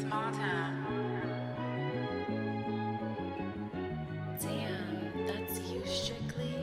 Small town. Damn, that's you strictly.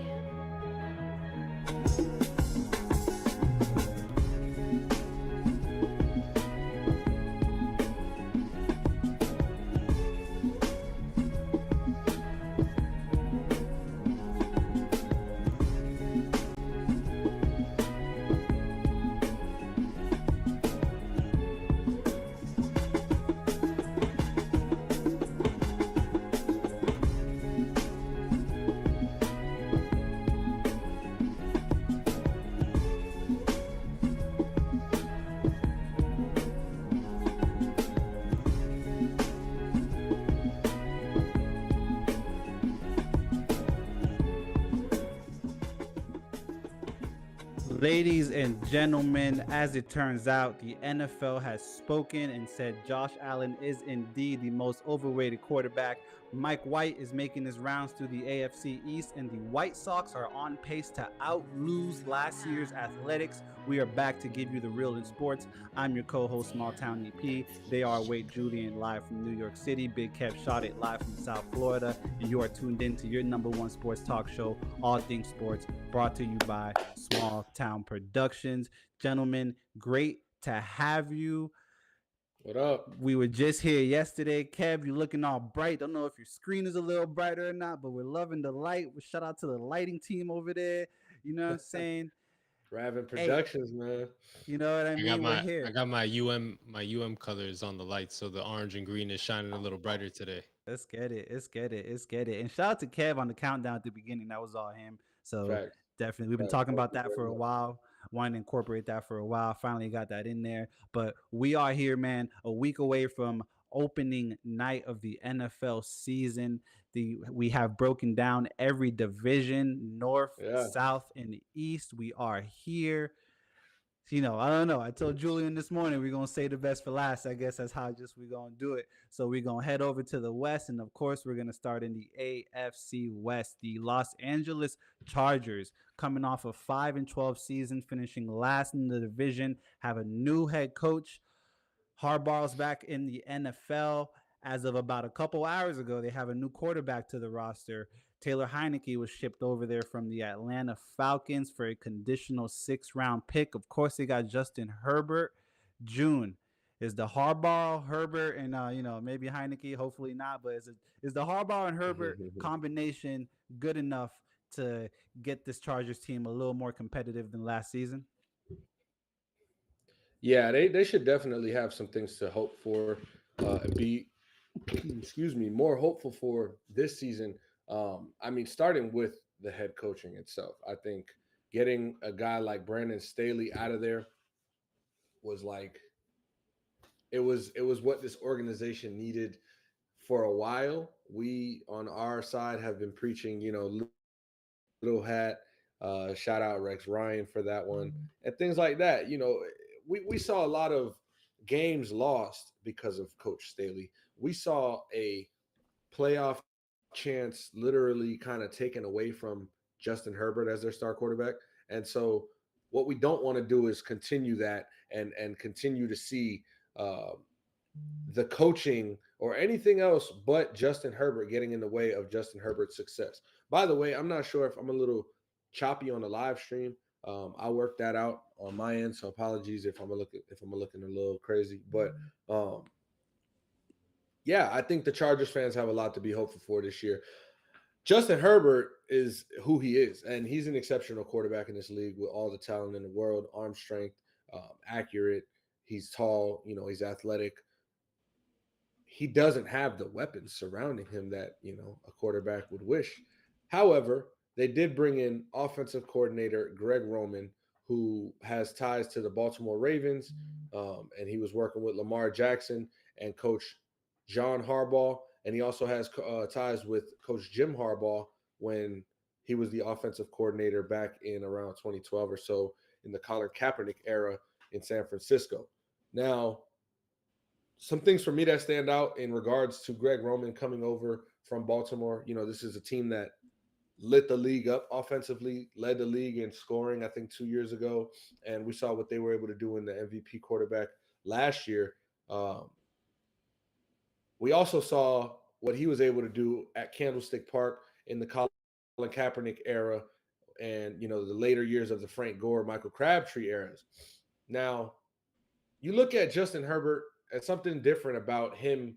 Ladies and gentlemen, as it turns out, the NFL has spoken and said Josh Allen is indeed the most overrated quarterback. Mike White is making his rounds through the AFC East, and the White Sox are on pace to out-lose last year's Athletics. We are back to give you the real in sports. I'm your co-host, Small Town EP. They are Wade Julian, live from New York City. Big Kev shot it live from South Florida, and you are tuned in to your number one sports talk show, All Things Sports, brought to you by Small Town Productions. Gentlemen, great to have you. What up? We were just here yesterday. Kev, you're looking all bright. Don't know if your screen is a little brighter or not, but we're loving the light. Shout out to the lighting team over there. You know what I'm saying? Raven Hey, Productions, man. you know what I I got mean? We're my I here. got my UM colors on the light, so the orange and green is shining a little brighter today. Let's get it. Let's get it. Let's get it. And shout out to Kev on the countdown at the beginning. That was all him. So Facts. definitely, we've been Facts. talking Thank about you that very for a much. while. Wanted to incorporate that for a while. Finally got that in there. But we are here, man, a week away from opening night of the NFL season. We have broken down every division, north, Yeah. south, and east. We are here. I don't know. I told Julian this morning we're gonna say the best for last. I guess that's how just we're gonna do it. So we're gonna head over to the West, and of course we're gonna start in the AFC West. The Los Angeles Chargers, coming off a 5-12 season, finishing last in the division, have a new head coach. Harbaugh's back in the NFL. As of about a couple hours ago, they have a new quarterback to the roster. Taylor Heineke was shipped over there from the Atlanta Falcons for a conditional 6th-round pick. Of course, they got Justin Herbert. June is the Harbaugh, Herbert, and maybe Heineke. Hopefully not, but is the Harbaugh and Herbert combination good enough to get this Chargers team a little more competitive than last season? Yeah, they should definitely have some things to hope for and be, excuse me, more hopeful for this season. I mean, starting with the head coaching itself, I think getting a guy like Brandon Staley out of there was like it was what this organization needed for a while. We on our side have been preaching, little hat. Shout out Rex Ryan for that one and things like that. We saw a lot of games lost because of Coach Staley. We saw a playoff chance literally kind of taken away from Justin Herbert as their star quarterback. And so what we don't want to do is continue that and continue to see uh, the coaching or anything else but Justin Herbert getting in the way of Justin Herbert's success. By the way, I'm not sure if I'm a little choppy on the live stream. I worked that out on my end, so apologies if I'm looking a little crazy. But um, yeah, I think the Chargers fans have a lot to be hopeful for this year. Justin Herbert is who he is, and he's an exceptional quarterback in this league with all the talent in the world, arm strength, accurate. He's tall, he's athletic. He doesn't have the weapons surrounding him that a quarterback would wish. However, they did bring in offensive coordinator Greg Roman, who has ties to the Baltimore Ravens, and he was working with Lamar Jackson and Coach John Harbaugh, and he also has ties with Coach Jim Harbaugh when he was the offensive coordinator back in around 2012 or so in the Colin Kaepernick era in San Francisco. Now, some things for me that stand out in regards to Greg Roman coming over from Baltimore. This is a team that lit the league up offensively, led the league in scoring, I think 2 years ago. And we saw what they were able to do in the MVP quarterback last year. Um, we also saw what he was able to do at Candlestick Park in the Colin Kaepernick era and, the later years of the Frank Gore, Michael Crabtree eras. Now, you look at Justin Herbert as something different about him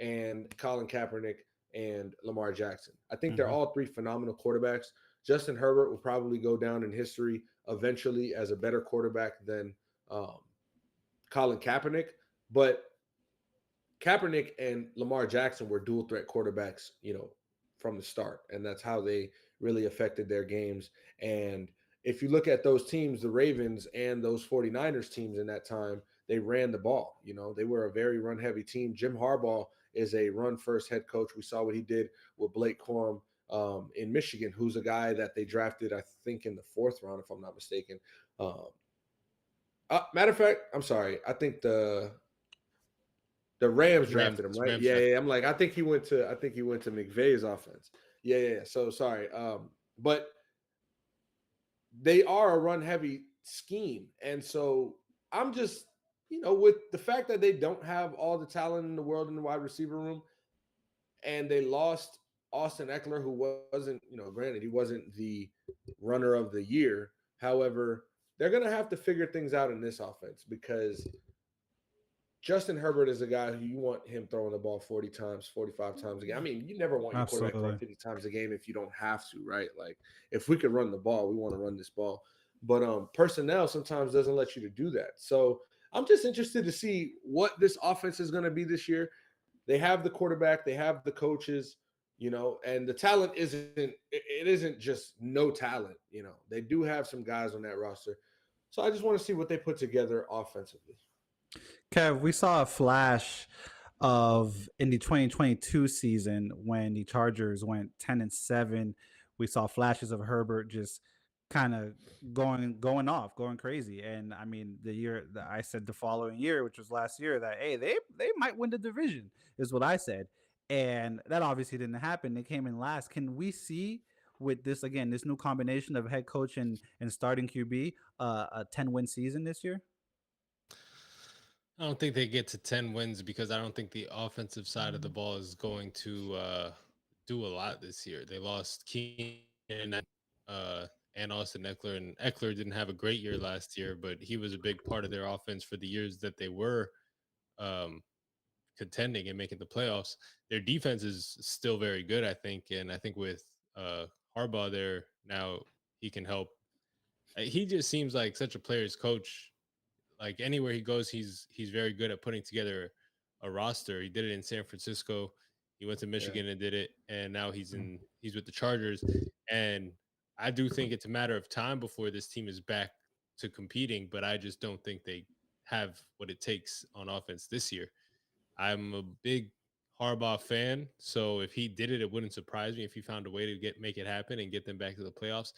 and Colin Kaepernick and Lamar Jackson. I think they're Hmm. all three phenomenal quarterbacks. Justin Herbert will probably go down in history eventually as a better quarterback than um, Colin Kaepernick, but Kaepernick and Lamar Jackson were dual threat quarterbacks, from the start. And that's how they really affected their games. And if you look at those teams, the Ravens and those 49ers teams in that time, they ran the ball. They were a very run heavy team. Jim Harbaugh is a run first head coach. We saw what he did with Blake Corum in Michigan, who's a guy that they drafted, I think, in the fourth round, if I'm not mistaken. Matter of fact, I'm sorry. I think the Rams Rams drafted him, right? Rams Yeah, draft. yeah. I'm like, I think he went to McVay's offense. Yeah, yeah. Yeah. So sorry. But they are a run heavy scheme. And so I'm just, with the fact that they don't have all the talent in the world in the wide receiver room, and they lost Austin Eckler, who wasn't, granted, he wasn't the runner of the year. However, they're gonna have to figure things out in this offense because Justin Herbert is a guy who you want him throwing the ball 40 times, 45 times a game. I mean, you never want your quarterback throwing Absolutely. 50 times a game if you don't have to, right? Like if we could run the ball, we want to run this ball. But personnel sometimes doesn't let you to do that. So I'm just interested to see what this offense is going to be this year. They have the quarterback, they have the coaches, and the talent it isn't just no talent, They do have some guys on that roster. So I just want to see what they put together offensively. Kev, we saw a flash of in the 2022 season when the Chargers went 10-7. We saw flashes of Herbert just kind of going off, going crazy. And I mean, the year that I said the following year, which was last year, that hey, they might win the division, is what I said. And that obviously didn't happen. They came in last. Can we see with this again, this new combination of head coach and starting QB, a 10-win season this year? I don't think they get to 10 wins because I don't think the offensive side of the ball is going to do a lot this year. They lost Keenan and Austin Eckler, and Eckler didn't have a great year last year, but he was a big part of their offense for the years that they were um, contending and making the playoffs. Their defense is still very good, I think, and I think with Harbaugh there now, he can help. He just seems like such a player's coach. Like anywhere he goes, he's very good at putting together a roster. He did it in San Francisco. He went to Yeah. Michigan and did it, and now he's with the Chargers. And I do think it's a matter of time before this team is back to competing, but I just don't think they have what it takes on offense this year. I'm a big Harbaugh fan, so if he did it, it wouldn't surprise me. If he found a way to make it happen and get them back to the playoffs,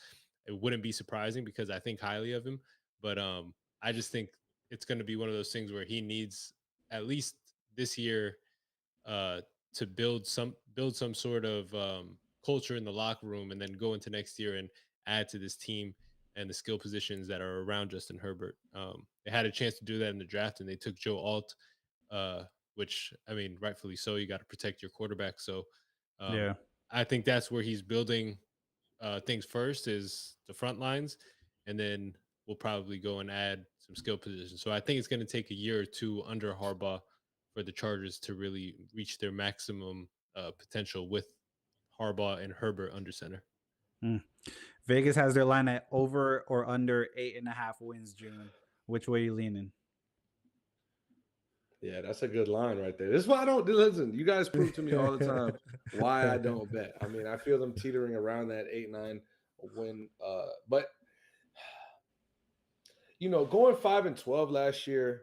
it wouldn't be surprising because I think highly of him. But I just think it's going to be one of those things where he needs at least this year uh, to build some sort of culture in the locker room, and then go into next year and add to this team and the skill positions that are around Justin Herbert. They had a chance to do that in the draft, and they took Joe Alt, uh, which I mean, rightfully so. You got to protect your quarterback. So Yeah. um, I think that's where he's building things first is the front lines, and then we'll probably go and add some skill positions. So I think it's going to take a year or two under Harbaugh for the Chargers to really reach their maximum potential with Harbaugh and Herbert under center. Mm. Vegas has their line at over or under 8.5 wins. June, which way you leaning? Yeah, that's a good line right there. This is why I don't listen. You guys prove to me all the time why I don't bet. I mean, I feel them teetering around that 8-9 win. But going 5-12 last year,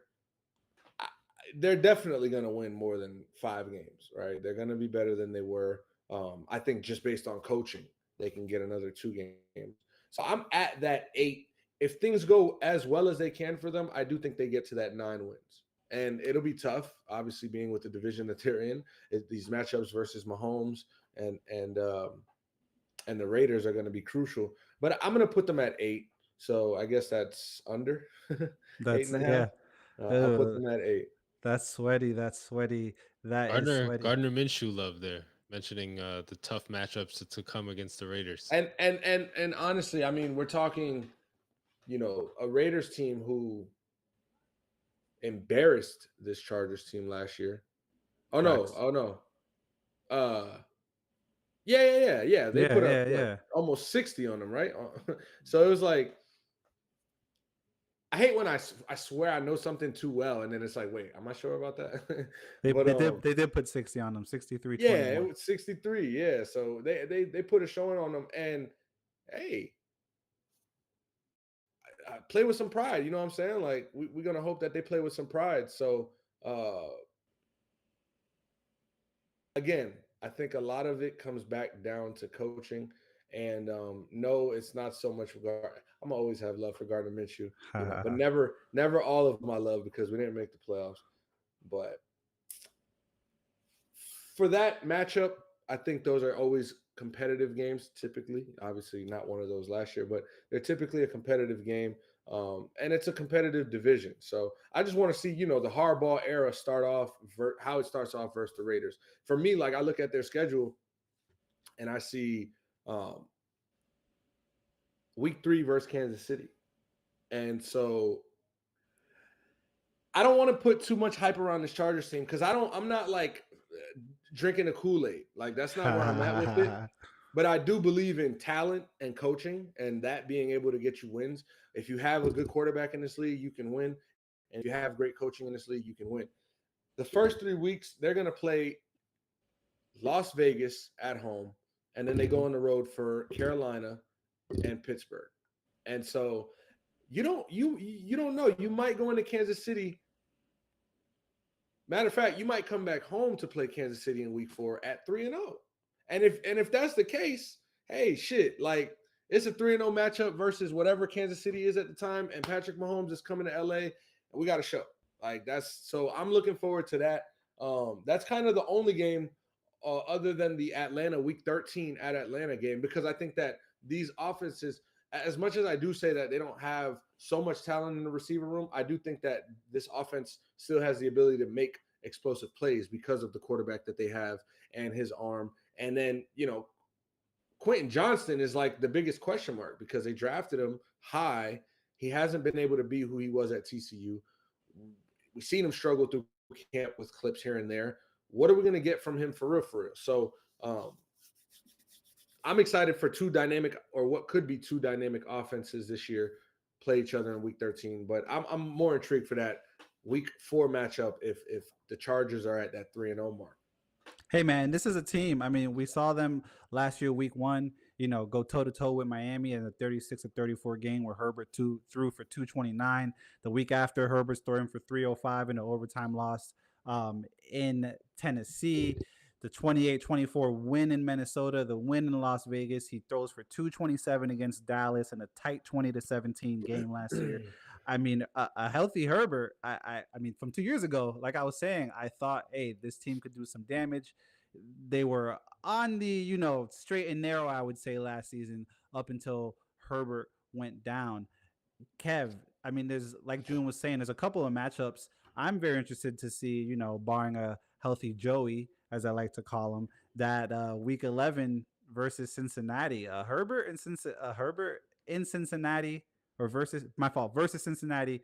they're definitely going to win more than 5 games, right? They're going to be better than they were. I think just based on coaching, they can get another 2 games. So I'm at that 8. If things go as well as they can for them, I do think they get to that 9 wins. And it'll be tough, obviously, being with the division that they're in. These matchups versus Mahomes and the Raiders are going to be crucial. But I'm going to put them at 8. So I guess that's under eight That's and a half. yeah. I'll put them at 8. That's sweaty. That's sweaty. That is sweaty. Gardner Minshew love there, mentioning the tough matchups to come against the Raiders. And honestly, I mean, we're talking, a Raiders team who embarrassed this Chargers team last year. Oh no! Facts. Oh no! Yeah. They put up almost 60 on them, right? So it was like, I hate when I swear I know something too well, and then it's like, wait, am I sure about that? They did put 60 on them, 63. Yeah, it was 63. Yeah, so they put a showing on them, and hey, I play with some pride. You know what I'm saying? Like we're gonna hope that they play with some pride. So again, I think a lot of it comes back down to coaching. And no, it's not so much regard. I'm always have love for Gardner Minshew, but never all of my love because we didn't make the playoffs. But for that matchup, I think those are always competitive games. Typically, obviously not one of those last year, but they're typically a competitive game, and it's a competitive division. So I just want to see, the Harbaugh era start off, how it starts off versus the Raiders. For me, like I look at their schedule, and I see. Week 3 versus Kansas City. And so I don't want to put too much hype around this Chargers team because I'm not like drinking the Kool-Aid. Like that's not where I'm at with it. But I do believe in talent and coaching and that being able to get you wins. If you have a good quarterback in this league, you can win. And if you have great coaching in this league, you can win. The first 3 weeks, they're going to play Las Vegas at home. And then they go on the road for Carolina and Pittsburgh. And so you don't know. You might go into Kansas City. Matter of fact, you might come back home to play Kansas City in week 4 at 3-0. And if that's the case, hey, shit, like it's a 3-0 matchup versus whatever Kansas City is at the time, and Patrick Mahomes is coming to LA, and we got a show. Like so I'm looking forward to that. That's kind of the only game other than the Atlanta week 13 at Atlanta game, because I think that these offenses, as much as I do say that they don't have so much talent in the receiver room, I do think that this offense still has the ability to make explosive plays because of the quarterback that they have and his arm. And then, Quentin Johnston is like the biggest question mark because they drafted him high. He hasn't been able to be who he was at TCU. We've seen him struggle through camp with clips here and there. What are we going to get from him for real? So I'm excited for what could be two dynamic offenses this year play each other in week 13. But I'm more intrigued for that week 4 matchup if the Chargers are at that 3-0 mark. Hey man, this is a team. I mean, we saw them last year, week 1, go toe to toe with Miami in a 36-34 game where Herbert threw for 229. The week after, Herbert's throwing for 305 in an overtime loss in Tennessee. The 28-24 win in Minnesota, the win in Las Vegas. He throws for 227 against Dallas in a tight 20-17 game last year. I mean, a healthy Herbert. I mean, from 2 years ago, like I was saying, I thought, hey, this team could do some damage. They were on the, straight and narrow, I would say, last season up until Herbert went down. Kev, I mean, there's, like June was saying, there's a couple of matchups I'm very interested to see, barring a healthy Joey, as I like to call him, that week 11 versus Cincinnati. Herbert in Cincinnati, versus Cincinnati.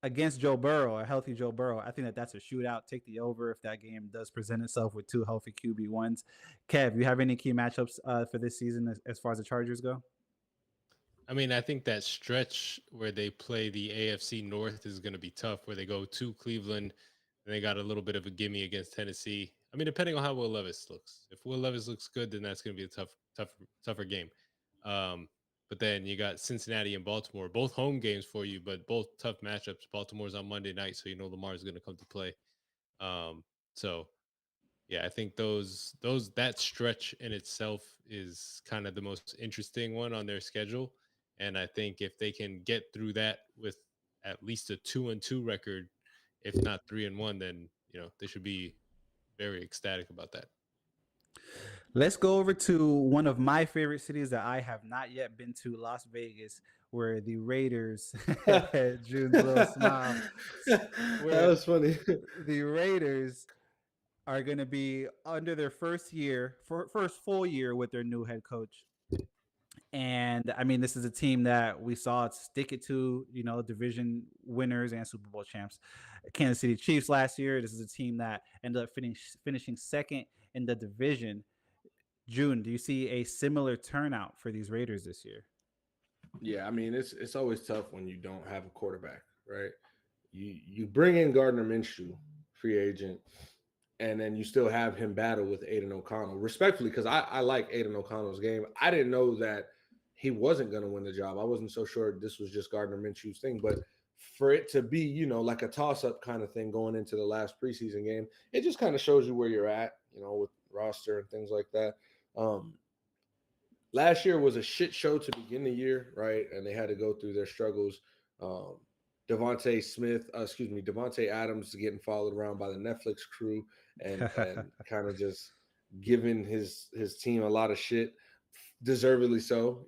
against Joe Burrow, a healthy Joe Burrow. I think that that's a shootout. Take the over if that game does present itself with two healthy QB1s. Kev, you have any key matchups for this season as far as the Chargers go? I mean, I think that stretch where they play the AFC North is going to be tough, where they go to Cleveland and they got a little bit of a gimme against Tennessee. I mean, depending on how Will Levis looks. If Will Levis looks good, then that's going to be a tougher game. Um, but then you got Cincinnati and Baltimore, both home games for you, but both tough matchups. Baltimore's on Monday night, so you know Lamar's going to come to play. So yeah, I think those that stretch in itself is kind of the most interesting one on their schedule. And I think if they can get through that with at least a 2-2 record, if not 3-1, then they should be very ecstatic about that. Let's go over to one of my favorite cities that I have not yet been to, Las Vegas, where the Raiders, June's little smile, That where was funny. the Raiders are going to be under their first full year with their new head coach. And I mean, this is a team that we saw stick it to, division winners and Super Bowl champs. Kansas City Chiefs last year. This is a team that ended up finishing second in the division. June, do you see a similar turnout for these Raiders this year? Yeah, I mean it's always tough when you don't have a quarterback, right? You bring in Gardner Minshew, free agent, and then you still have him battle with Aiden O'Connell. Respectfully, because I like Aiden O'Connell's game. I didn't know that he wasn't going to win the job. I wasn't so sure this was just Gardner Minshew's thing, but for it to be, like a toss-up kind of thing going into the last preseason game, it just kind of shows you where you're at, with roster and things like that. Last year was a shit show to begin the year, right? And they had to go through their struggles. Devontae Adams getting followed around by the Netflix crew and kind of just giving his team a lot of shit, deservedly so,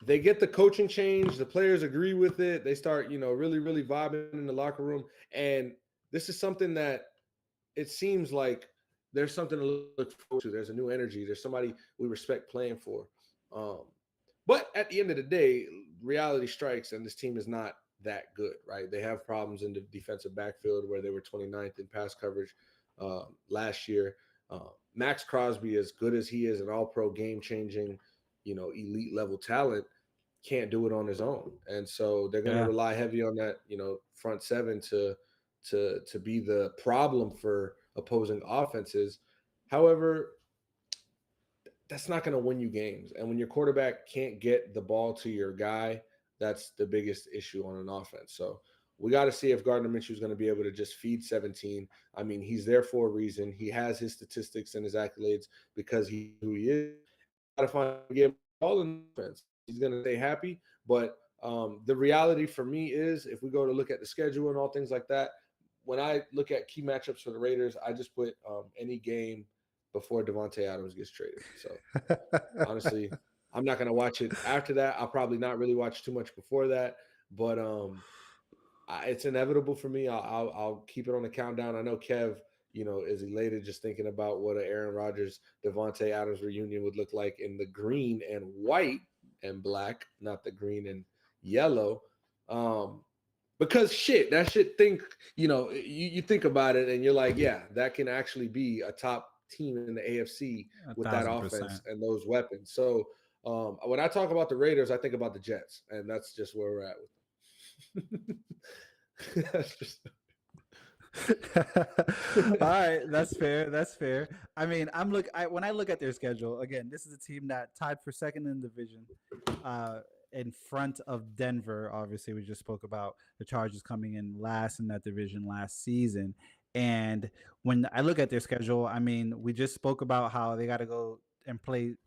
they get the coaching change, the players agree with it, they start, really, really vibing in the locker room. And this is something that it seems like there's something to look forward to. There's a new energy. There's somebody we respect playing for. But at the end of the day, reality strikes, and this team is not that good, right? They have problems in the defensive backfield where they were 29th in pass coverage last year. Max Crosby, as good as he is, an all-pro game-changing, elite level talent, can't do it on his own. And so they're going to rely heavy on that, front seven to be the problem for opposing offenses. However, that's not going to win you games. And when your quarterback can't get the ball to your guy, that's the biggest issue on an offense. So we got to see if Gardner Minshew is going to be able to just feed 17. I mean, he's there for a reason. He has his statistics and his accolades because he's who he is. Got to find him all in the offense. He's going to stay happy. But the reality for me is, if we go to look at the schedule and all things like that, when I look at key matchups for the Raiders, I just put any game before Devontae Adams gets traded. So honestly, I'm not going to watch it after that. I'll probably not really watch too much before that, but it's inevitable for me. I'll keep it on the countdown. I know Kev, is elated just thinking about what an Aaron Rodgers, Devontae Adams reunion would look like in the green and white and black, not the green and yellow. Because that shit you think about it and you're like, yeah, that can actually be a top team in the AFC with that offense and those weapons. So when I talk about the Raiders, I think about the Jets, and that's just where we're at with them. That's just... All right, that's fair. That's fair. I mean, when I look at their schedule again, this is a team that tied for second in the division, in front of Denver. Obviously, we just spoke about the Chargers coming in last in that division last season. And when I look at their schedule, I mean, we just spoke about how they got to go and play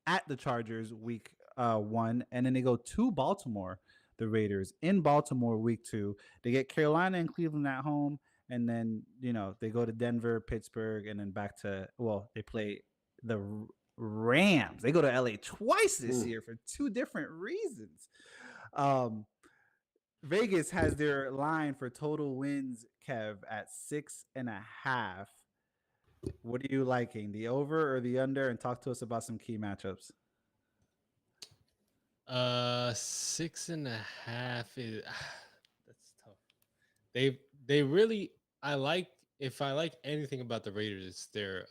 at the Chargers week 1, and then they go to Baltimore, the Raiders in Baltimore week 2. They get Carolina and Cleveland at home. And then, they go to Denver, Pittsburgh, and then back to, they play the Rams. They go to LA twice this year for 2 different reasons. Vegas has their line for total wins, Kev, at 6.5. What are you liking, the over or the under? And talk to us about some key matchups. Six and a half is that's tough. They they really I like if I like anything about the Raiders, it's their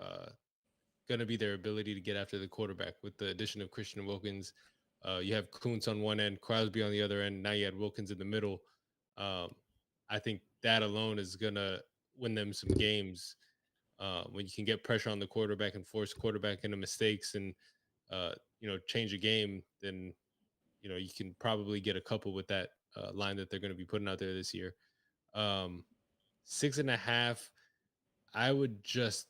gonna be their ability to get after the quarterback with the addition of Christian Wilkins. You have Kuntz on one end, Crosby on the other end. Now you had Wilkins in the middle. Um, I think that alone is gonna win them some games when you can get pressure on the quarterback and force quarterback into mistakes and change a game. Then you can probably get a couple with that line that they're going to be putting out there this year. Um, Six and a half. I would just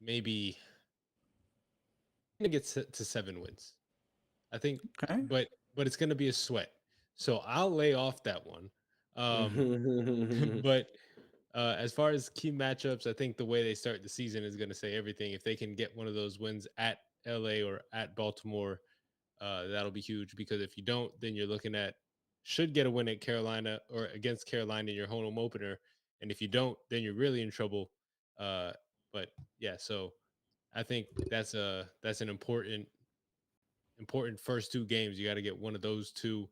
maybe gonna get to 7 wins. I think, Okay. but it's gonna be a sweat. So I'll lay off that one. Um, but as far as key matchups, I think the way they start the season is gonna say everything. If they can get one of those wins at LA or at Baltimore, that'll be huge. Because if you don't, then you're looking at should get a win at Carolina or against Carolina in your home opener, and if you don't, then you're really in trouble. Uh, but yeah, so I think that's an important first two games. You got to get one of those two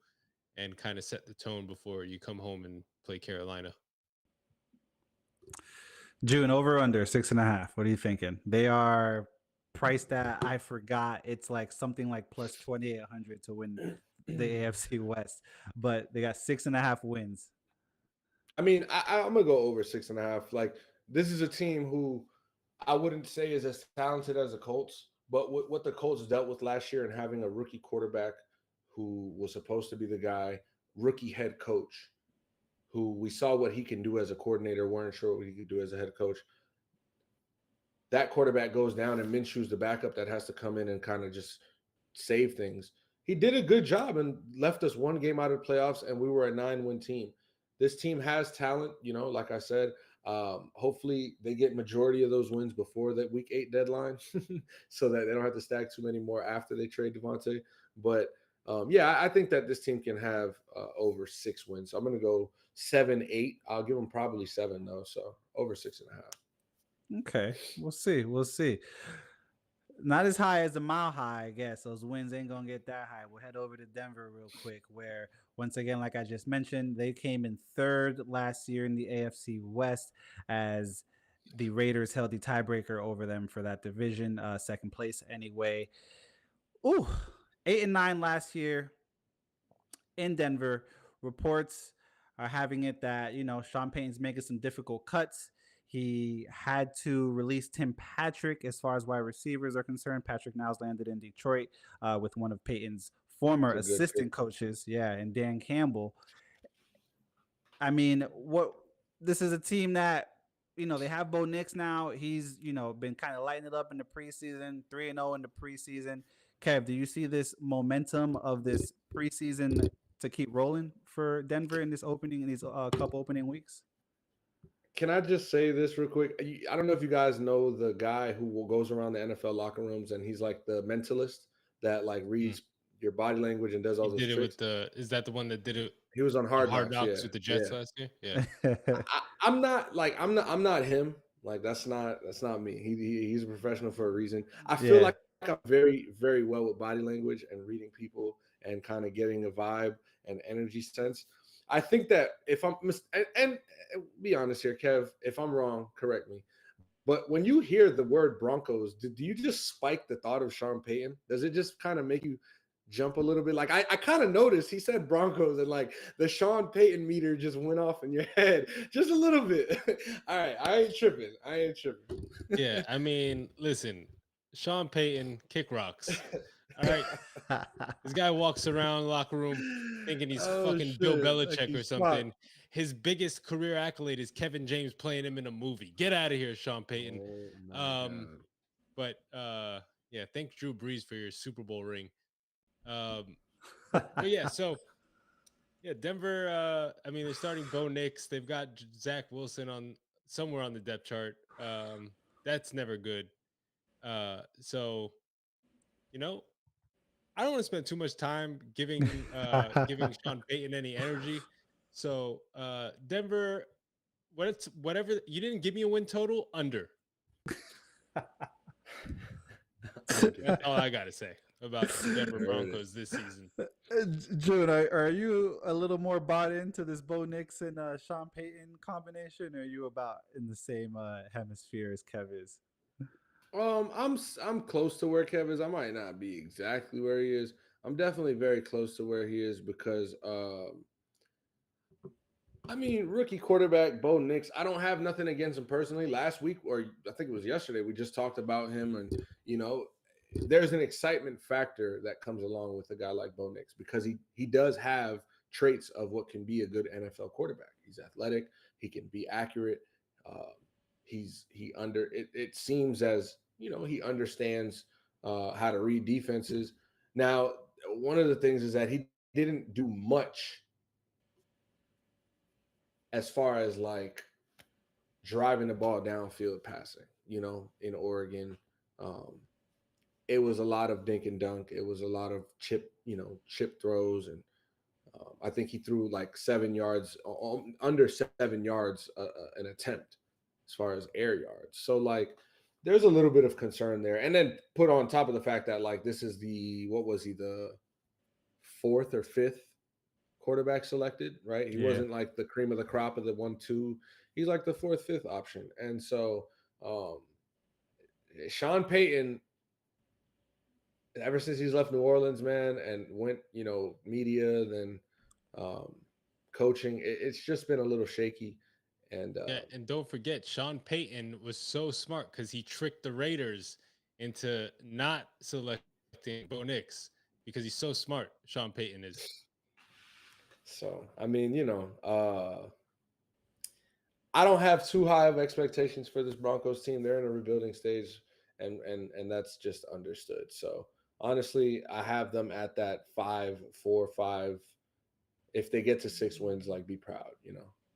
and kind of set the tone before you come home and play Carolina. June, over or under 6.5. What are you thinking? They are priced at, I forgot, it's like something like plus 2,800 to win the AFC West, but they got 6.5 wins. I mean, I'm gonna go over 6.5. Like, this is a team who I wouldn't say is as talented as the Colts, but what the Colts dealt with last year and having a rookie quarterback who was supposed to be the guy, rookie head coach, who we saw what he can do as a coordinator, weren't sure what he could do as a head coach. That quarterback goes down and Minshew's the backup that has to come in and kind of just save things. He did a good job and left us one game out of the playoffs, and we were a 9-win team. This team has talent, like I said. Hopefully they get majority of those wins before that week 8 deadline so that they don't have to stack too many more after they trade Devontae. But I think that this team can have over 6 wins. So I'm going to go 7-8. I'll give them probably 7 though. So over 6.5. Okay, we'll see. We'll see. Not as high as a mile high, I guess. Those wins ain't gonna get that high. We'll head over to Denver real quick, where once again, like I just mentioned, they came in third last year in the AFC West as the Raiders held the tiebreaker over them for that division, second place anyway. Ooh, 8-9 last year in Denver. Reports are having it that Sean Payton's making some difficult cuts. He had to release Tim Patrick as far as wide receivers are concerned. Patrick now's landed in Detroit with one of Payton's former assistant coaches, and Dan Campbell. I mean, this is a team that they have Bo Nix now. He's been kind of lighting it up in the preseason, 3-0 in the preseason. Kev, do you see this momentum of this preseason to keep rolling for Denver in these couple opening weeks? Can I just say this real quick? I don't know if you guys know the guy who goes around the NFL locker rooms and he's like the mentalist that like reads your body language and does all those tricks. Is that the one that did it? He was on Hard Knocks with the Jets last year. Yeah. I'm not him. Like that's not me. He's a professional for a reason. I feel like I'm very, very well with body language and reading people and kind of getting a vibe and energy sense. I think that if I'm and be honest here, Kev, if I'm wrong, correct me. But when you hear the word Broncos, do you just spike the thought of Sean Payton? Does it just kind of make you jump a little bit? Like I kind of noticed he said Broncos and like the Sean Payton meter just went off in your head just a little bit. All right, I ain't tripping. Yeah, I mean, listen, Sean Payton, kick rocks. All right, this guy walks around the locker room thinking he's fucking Bill Belichick or something. His biggest career accolade is Kevin James playing him in a movie. Get out of here, Sean Payton. But thank Drew Brees for your Super Bowl ring. But yeah, so Denver. I mean, they're starting Bo Nix. They've got Zach Wilson on somewhere on the depth chart. That's never good. So I don't want to spend too much time giving Sean Payton any energy. So Denver, whatever you didn't give me a win total under. That's all I gotta say. about the Denver There it is. Broncos this season. June, are you a little more bought into this Bo Nix and Sean Payton combination, or are you about in the same hemisphere as Kev is? I'm close to where Kev is. I might not be exactly where he is. I'm definitely very close to where he is because I mean, rookie quarterback Bo Nix. I don't have nothing against him personally. Last week, or I think it was yesterday, we just talked about him, and you know, there's an excitement factor that comes along with a guy like Bo Nix because he does have traits of what can be a good NFL quarterback. He's athletic. He can be accurate. Uh, he under it. It seems as he understands how to read defenses. Now, one of the things is that he didn't do much as far as like driving the ball downfield passing, in Oregon. Um, it was a lot of dink and dunk. It was a lot of chip throws. And I think he threw like 7 yards, under 7 yards an attempt as far as air yards. So like there's a little bit of concern there. And then put on top of the fact that like this is what was he, the fourth or fifth quarterback selected, right? He Yeah. wasn't like the cream of the crop of the 1-2. He's like the fourth, fifth option. And so um, Sean Payton, ever since he's left New Orleans, man, and went, media, then um, coaching, it's just been a little shaky. And Yeah, and don't forget, Sean Payton was so smart because he tricked the Raiders into not selecting Bo Nix because he's so smart. Sean Payton is. so, I mean, I don't have too high of expectations for this Broncos team. They're in a rebuilding stage, and that's just understood. So honestly, I have them at that 5-4-5. If they get to 6 wins, like be proud.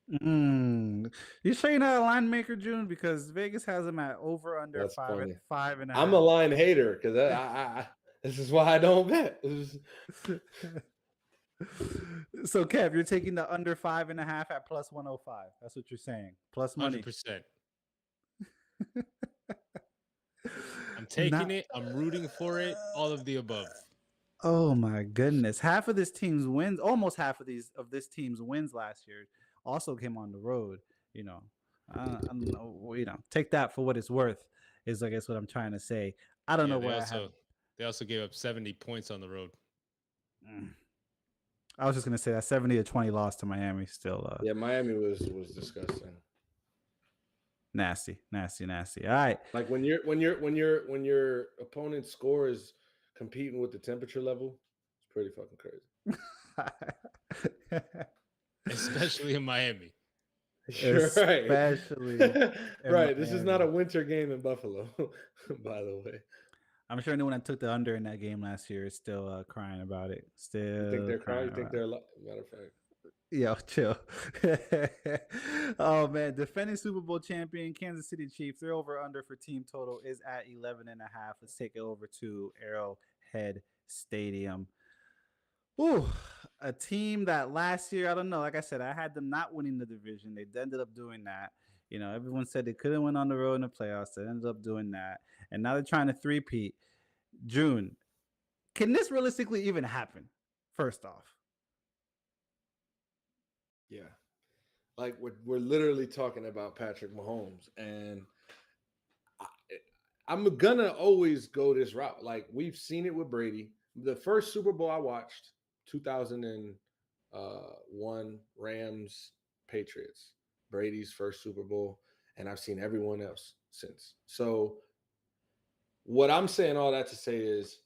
You sure you're not a line maker, June? Because Vegas has them at over under That's funny. five and a I'm a half. line hater because this is why I don't bet. So Kev, you're taking the under 5.5 at plus 105. That's what you're saying. Plus money. 100%. I'm taking it. I'm rooting for it. All of the above. Oh my goodness. Half of this team's wins, almost half of this team's wins last year also came on the road, you know. I don't know, take that for what it's worth is I guess what I'm trying to say. I don't know where I have. They also gave up 70 points on the road. I was just gonna say that 70-20 loss to Miami still Yeah, Miami was disgusting. Nasty. All right. Like when your opponent's score is competing with the temperature level, it's pretty fucking crazy. Especially in Miami. You're right. Especially right. This is not a winter game in Buffalo, by the way. I'm sure anyone that took the under in that game last year is still crying about it. Still, You think they're crying? You think they're matter of fact? Yo, chill. Oh man, defending Super Bowl champion Kansas City Chiefs. Their over under for team total is at 11.5. Let's take it over to Arrowhead Stadium. Ooh, a team that last year, I don't know. Like I said, I had them not winning the division. They ended up doing that. Everyone said they couldn't win on the road in the playoffs. They ended up doing that, and now they're trying to three-peat. June, can this realistically even happen? First off. Yeah, like we're literally talking about Patrick Mahomes, and I'm gonna always go this route. Like we've seen it with Brady. The first Super Bowl I watched, 2001 Rams Patriots, Brady's first Super Bowl, and I've seen everyone else since. So what I'm saying all that to say is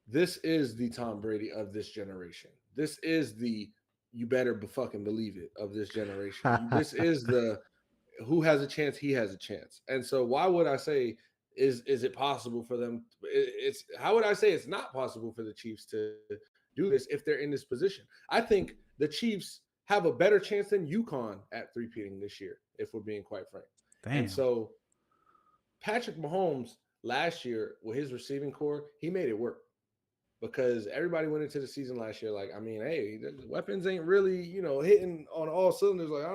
this is the Tom Brady of this generation. This is the you better fucking believe it of this generation. This is the who has a chance, he has a chance. And so why would I say is it possible for them? It's how would I say it's not possible for the Chiefs to do this if they're in this position? I think the Chiefs have a better chance than UConn at three-peating this year, if we're being quite frank. Damn. And so Patrick Mahomes last year with his receiving core, he made it work. Because everybody went into the season last year like, I mean, hey, the weapons ain't really, hitting on all cylinders. Like,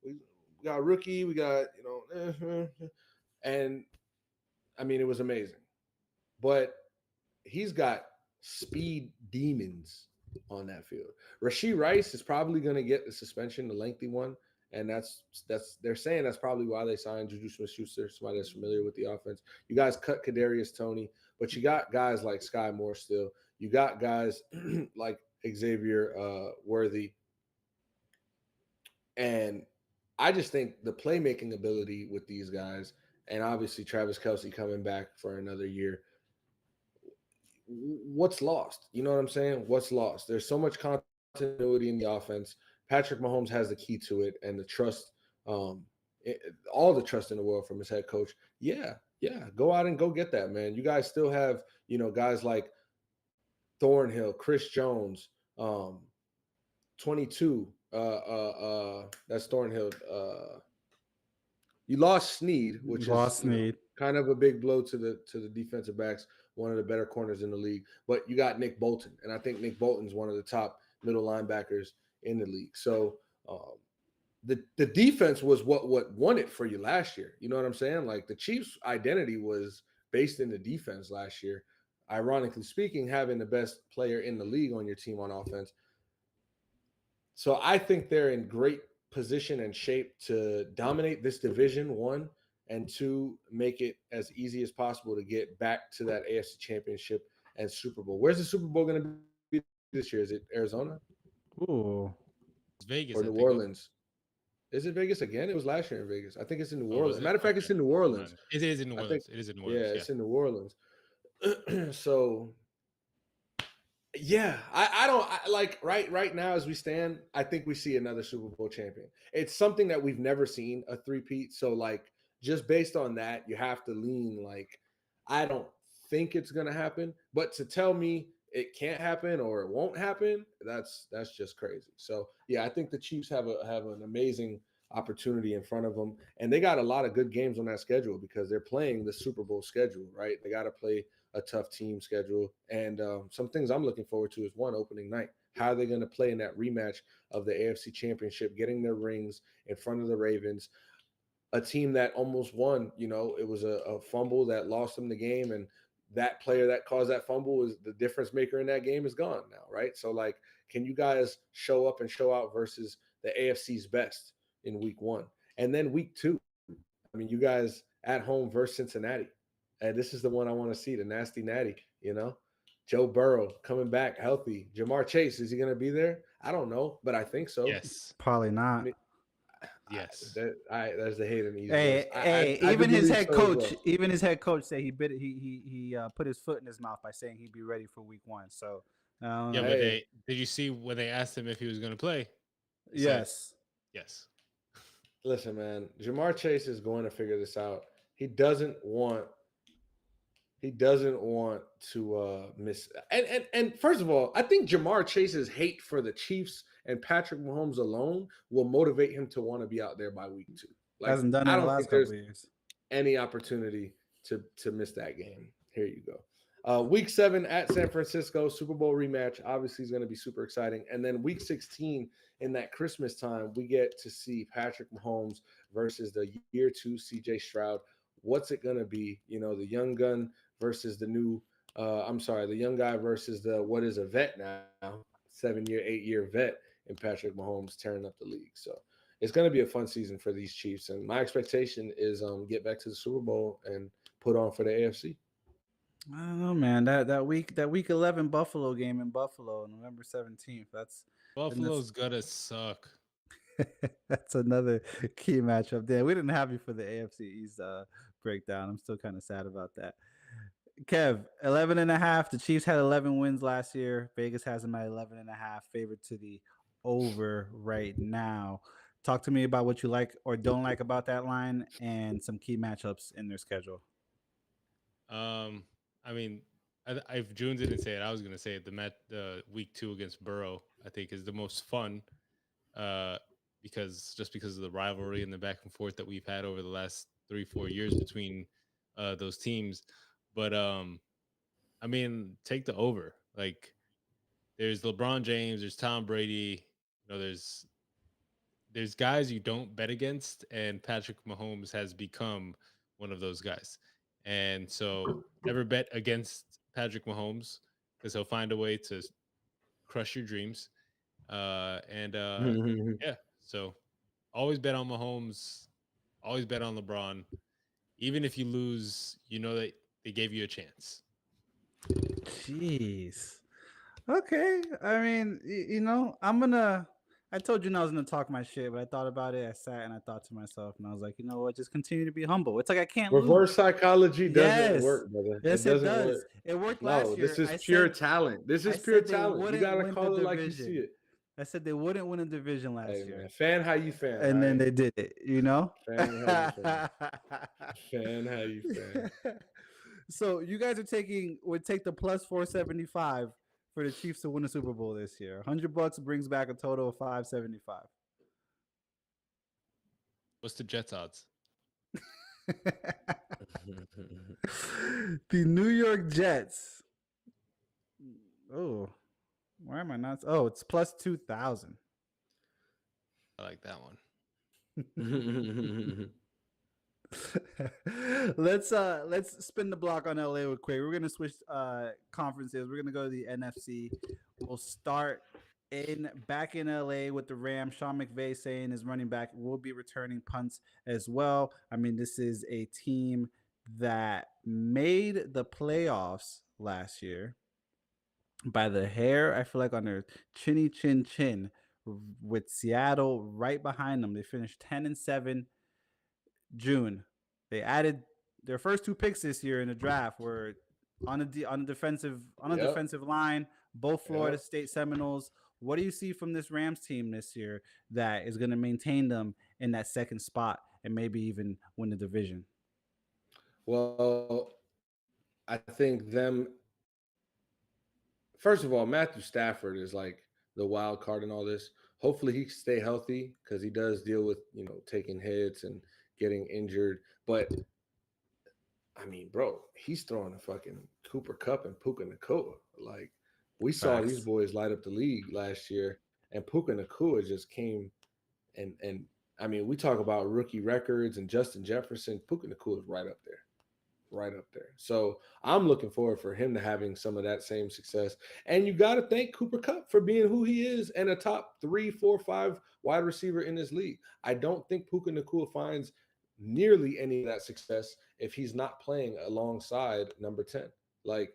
we got a rookie, we got, and I mean, it was amazing. But he's got speed demons on that field. Rasheed Rice is probably going to get the suspension, the lengthy one, and that's they're saying that's probably why they signed Juju Smith-Schuster, somebody that's familiar with the offense. You guys cut Kadarius Toney, but you got guys like Sky Moore still. You got guys like Xavier Worthy, and I just think the playmaking ability with these guys, and obviously Travis Kelsey coming back for another year, what's lost? You know what I'm saying? What's lost? There's so much continuity in the offense. Patrick Mahomes has the key to it and the trust, um, all the trust in the world from his head coach. Yeah, go out and go get that, man. You guys still have, guys like Thornhill, Chris Jones, 22. That's Thornhill. You lost Snead, which is Lost Snead. kind of a big blow to the defensive backs, one of the better corners in the league. But you got Nick Bolton, and I think Nick Bolton's one of the top middle linebackers in the league. So the defense was what won it for you last year. You know what I'm saying? Like the Chiefs' identity was based in the defense last year. Ironically speaking, having the best player in the league on your team on offense. So I think they're in great position and shape to dominate this division, one, and two, make it as easy as possible to get back to that AFC Championship and Super Bowl. Where's the Super Bowl going to be this year? Is it Arizona Ooh. It's Vegas, or I New think. Orleans? Is it Vegas again? It was last year in Vegas. I think it's in New Oh, was Orleans. it? Matter of fact, it's Okay. in New Never Orleans. mind. It is in New I Orleans. think, It is in New yeah, Orleans. Yeah. it's in New Orleans. So yeah, I don't like right now as we stand. I think we see another Super Bowl champion. It's something that we've never seen, a three-peat. So like just based on that, you have to lean like I don't think it's gonna happen. But to tell me it can't happen or it won't happen, that's just crazy. So yeah, I think the Chiefs have an amazing opportunity in front of them, and they got a lot of good games on that schedule because they're playing the Super Bowl schedule, right? They got to play a tough team schedule. And some things I'm looking forward to is one, opening night. How are they going to play in that rematch of the AFC Championship, getting their rings in front of the Ravens, a team that almost won? It was a fumble that lost them the game, and that player that caused that fumble is the difference maker in that game is gone now, right? So, like, can you guys show up and show out versus the AFC's best in week one? And then week two, I mean, you guys at home versus Cincinnati. And this is the one I want to see, the nasty natty. Joe Burrow coming back healthy. Jamar Chase, is he going to be there? I don't know, but I think so. Yes. Probably I not. mean, Yes. there's the hate in these words. Hey, I do even his believe head so as coach, well. even his head coach said he put his foot in his mouth by saying he'd be ready for week one. So I don't Yeah, know. but Hey, did you see when they asked him if he was going to play? He said Yes. yes. listen, man, Jamar Chase is going to figure this out. He doesn't want to miss. And first of all, I think Jamar Chase's hate for the Chiefs and Patrick Mahomes alone will motivate him to want to be out there by week two. Like, Hasn't done it I in the don't last think couple there's of years. any opportunity to miss that game. Here you go. Week 7 at San Francisco, Super Bowl rematch. Obviously, is going to be super exciting. And then week 16 in that Christmas time, we get to see Patrick Mahomes versus the year 2 CJ Stroud. What's it going to be? The young gun versus the new. The young guy versus the what is a vet now, 7-year, 8-year vet in Patrick Mahomes tearing up the league. So it's going to be a fun season for these Chiefs. And my expectation is get back to the Super Bowl and put on for the AFC. I don't know, man. That week 11 Buffalo game in Buffalo, November 17th. That's Buffalo's gonna suck. that's another key matchup there. We didn't have you for the AFC East breakdown. I'm still kind of sad about that. Kev, 11 and a half. The Chiefs had 11 wins last year. Vegas has them at 11 and a half, favored to the over right now. Talk to me about what you like or don't like about that line and some key matchups in their schedule. I mean, if June didn't say it, I was gonna say it. The week 2 against Burrow, I think, is the most fun, uh, because of the rivalry and the back and forth that we've had over the last 3-4 years between those teams. But I mean, take the over. Like, there's LeBron James, there's Tom Brady. There's guys you don't bet against, and Patrick Mahomes has become one of those guys. And so never bet against Patrick Mahomes because he'll find a way to crush your dreams. And yeah, so always bet on Mahomes, always bet on LeBron. Even if you lose, you know that they gave you a chance. Jeez. Okay. I mean, I'm gonna. I told you I was gonna talk my shit, but I thought about it. I sat and I thought to myself, and I was like, you know what? Just continue to be humble. It's like I can't lose. Reverse psychology doesn't Yes. work, brother. It Yes, it doesn't does. work. It worked No, last this year. is pure talent. This is I pure said they talent. You wouldn't gotta win the call it like you see division. it. I said they wouldn't win a division last Hey year, man, fan how you fan, and then alright? they did it. Fan how you fan. Fan how you fan. So you guys would take the plus 475 for the Chiefs to win the Super Bowl this year. $100 brings back a total of 575. What's the Jets odds? The New York Jets. Oh, why am I not? Oh, it's plus 2,000. I like that one. Let's spin the block on LA real quick. We're gonna switch conferences. We're gonna go to the NFC. We'll start back in LA with the Rams. Sean McVay saying his running back will be returning punts as well. I mean, this is a team that made the playoffs last year by the hair. I feel like on their chinny chin with Seattle right behind them. They finished 10-7. June. They added their first 2 picks this year in the draft were on a defensive line, both Florida State Seminoles. What do you see from this Rams team this year that is going to maintain them in that second spot and maybe even win the division? Well, I think them. First of all, Matthew Stafford is like the wild card in all this. Hopefully, he can stay healthy because he does deal with taking hits and getting injured. But I mean, bro, he's throwing a fucking Cooper Cup and Puka Nakua. Like we saw these boys light up the league last year, and Puka Nakua just came and I mean, we talk about rookie records and Justin Jefferson. Puka Nakua is right up there. Right up there. So I'm looking forward for him to having some of that same success. And you got to thank Cooper Kupp for being who he is and a top 3, 4, 5 wide receiver in this league. I don't think Puka Nakua finds nearly any of that success if he's not playing alongside number 10. Like,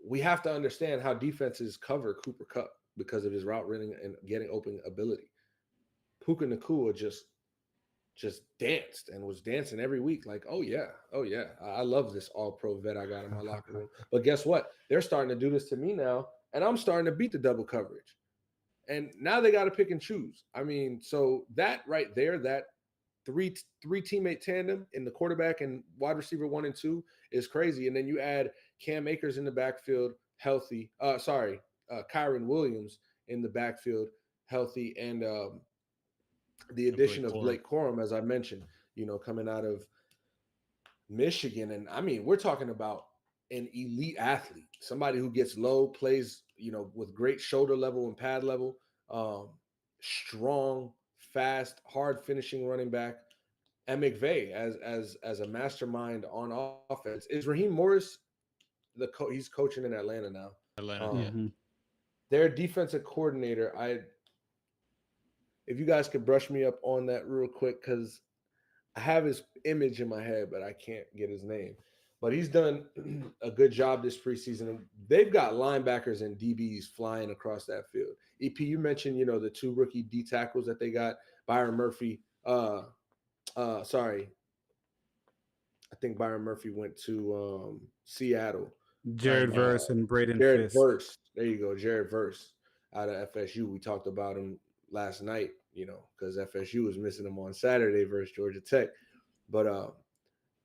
we have to understand how defenses cover Cooper Kupp because of his route running and getting open ability. Puka Nakua just danced and was dancing every week. Like, oh yeah, I love this all-pro vet I got in my locker room. But guess what? They're starting to do this to me now, and I'm starting to beat the double coverage. And now they got to pick and choose. I mean, so that right there, that three teammate tandem in the quarterback and wide receiver 1 and 2 is crazy. And then you add Cam Akers in the backfield, healthy. Kyron Williams in the backfield, healthy, and the addition of Blake Corum, as I mentioned, coming out of Michigan. And I mean, we're talking about an elite athlete, somebody who gets low, plays, with great shoulder level and pad level, strong, fast, hard finishing running back. And McVay as a mastermind on offense. Is Raheem Morris he's coaching in Atlanta now. Their defensive coordinator, if you guys could brush me up on that real quick, because I have his image in my head, but I can't get his name. But he's done a good job this preseason. They've got linebackers and DBs flying across that field. EP, you mentioned, the 2 rookie D tackles that they got, Byron Murphy. Sorry. I think Byron Murphy went to Seattle. Jared Verse and Braden Jared Fisk. Verse. There you go. Jared Verse out of FSU. We talked about him last night, because FSU was missing him on Saturday versus Georgia Tech. But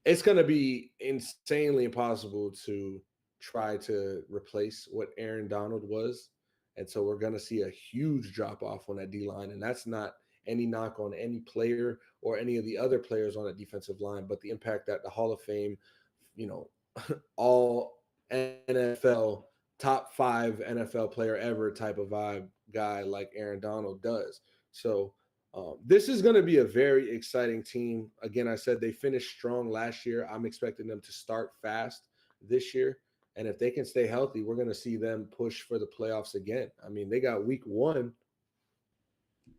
it's going to be insanely impossible to try to replace what Aaron Donald was. And so we're going to see a huge drop-off on that D-line. And that's not any knock on any player or any of the other players on that defensive line, but the impact that the Hall of Fame, all NFL, top 5 NFL player ever type of vibe guy like Aaron Donald does. So this is going to be a very exciting team. Again, I said they finished strong last year. I'm expecting them to start fast this year. And if they can stay healthy, we're going to see them push for the playoffs again. I mean, they got week one.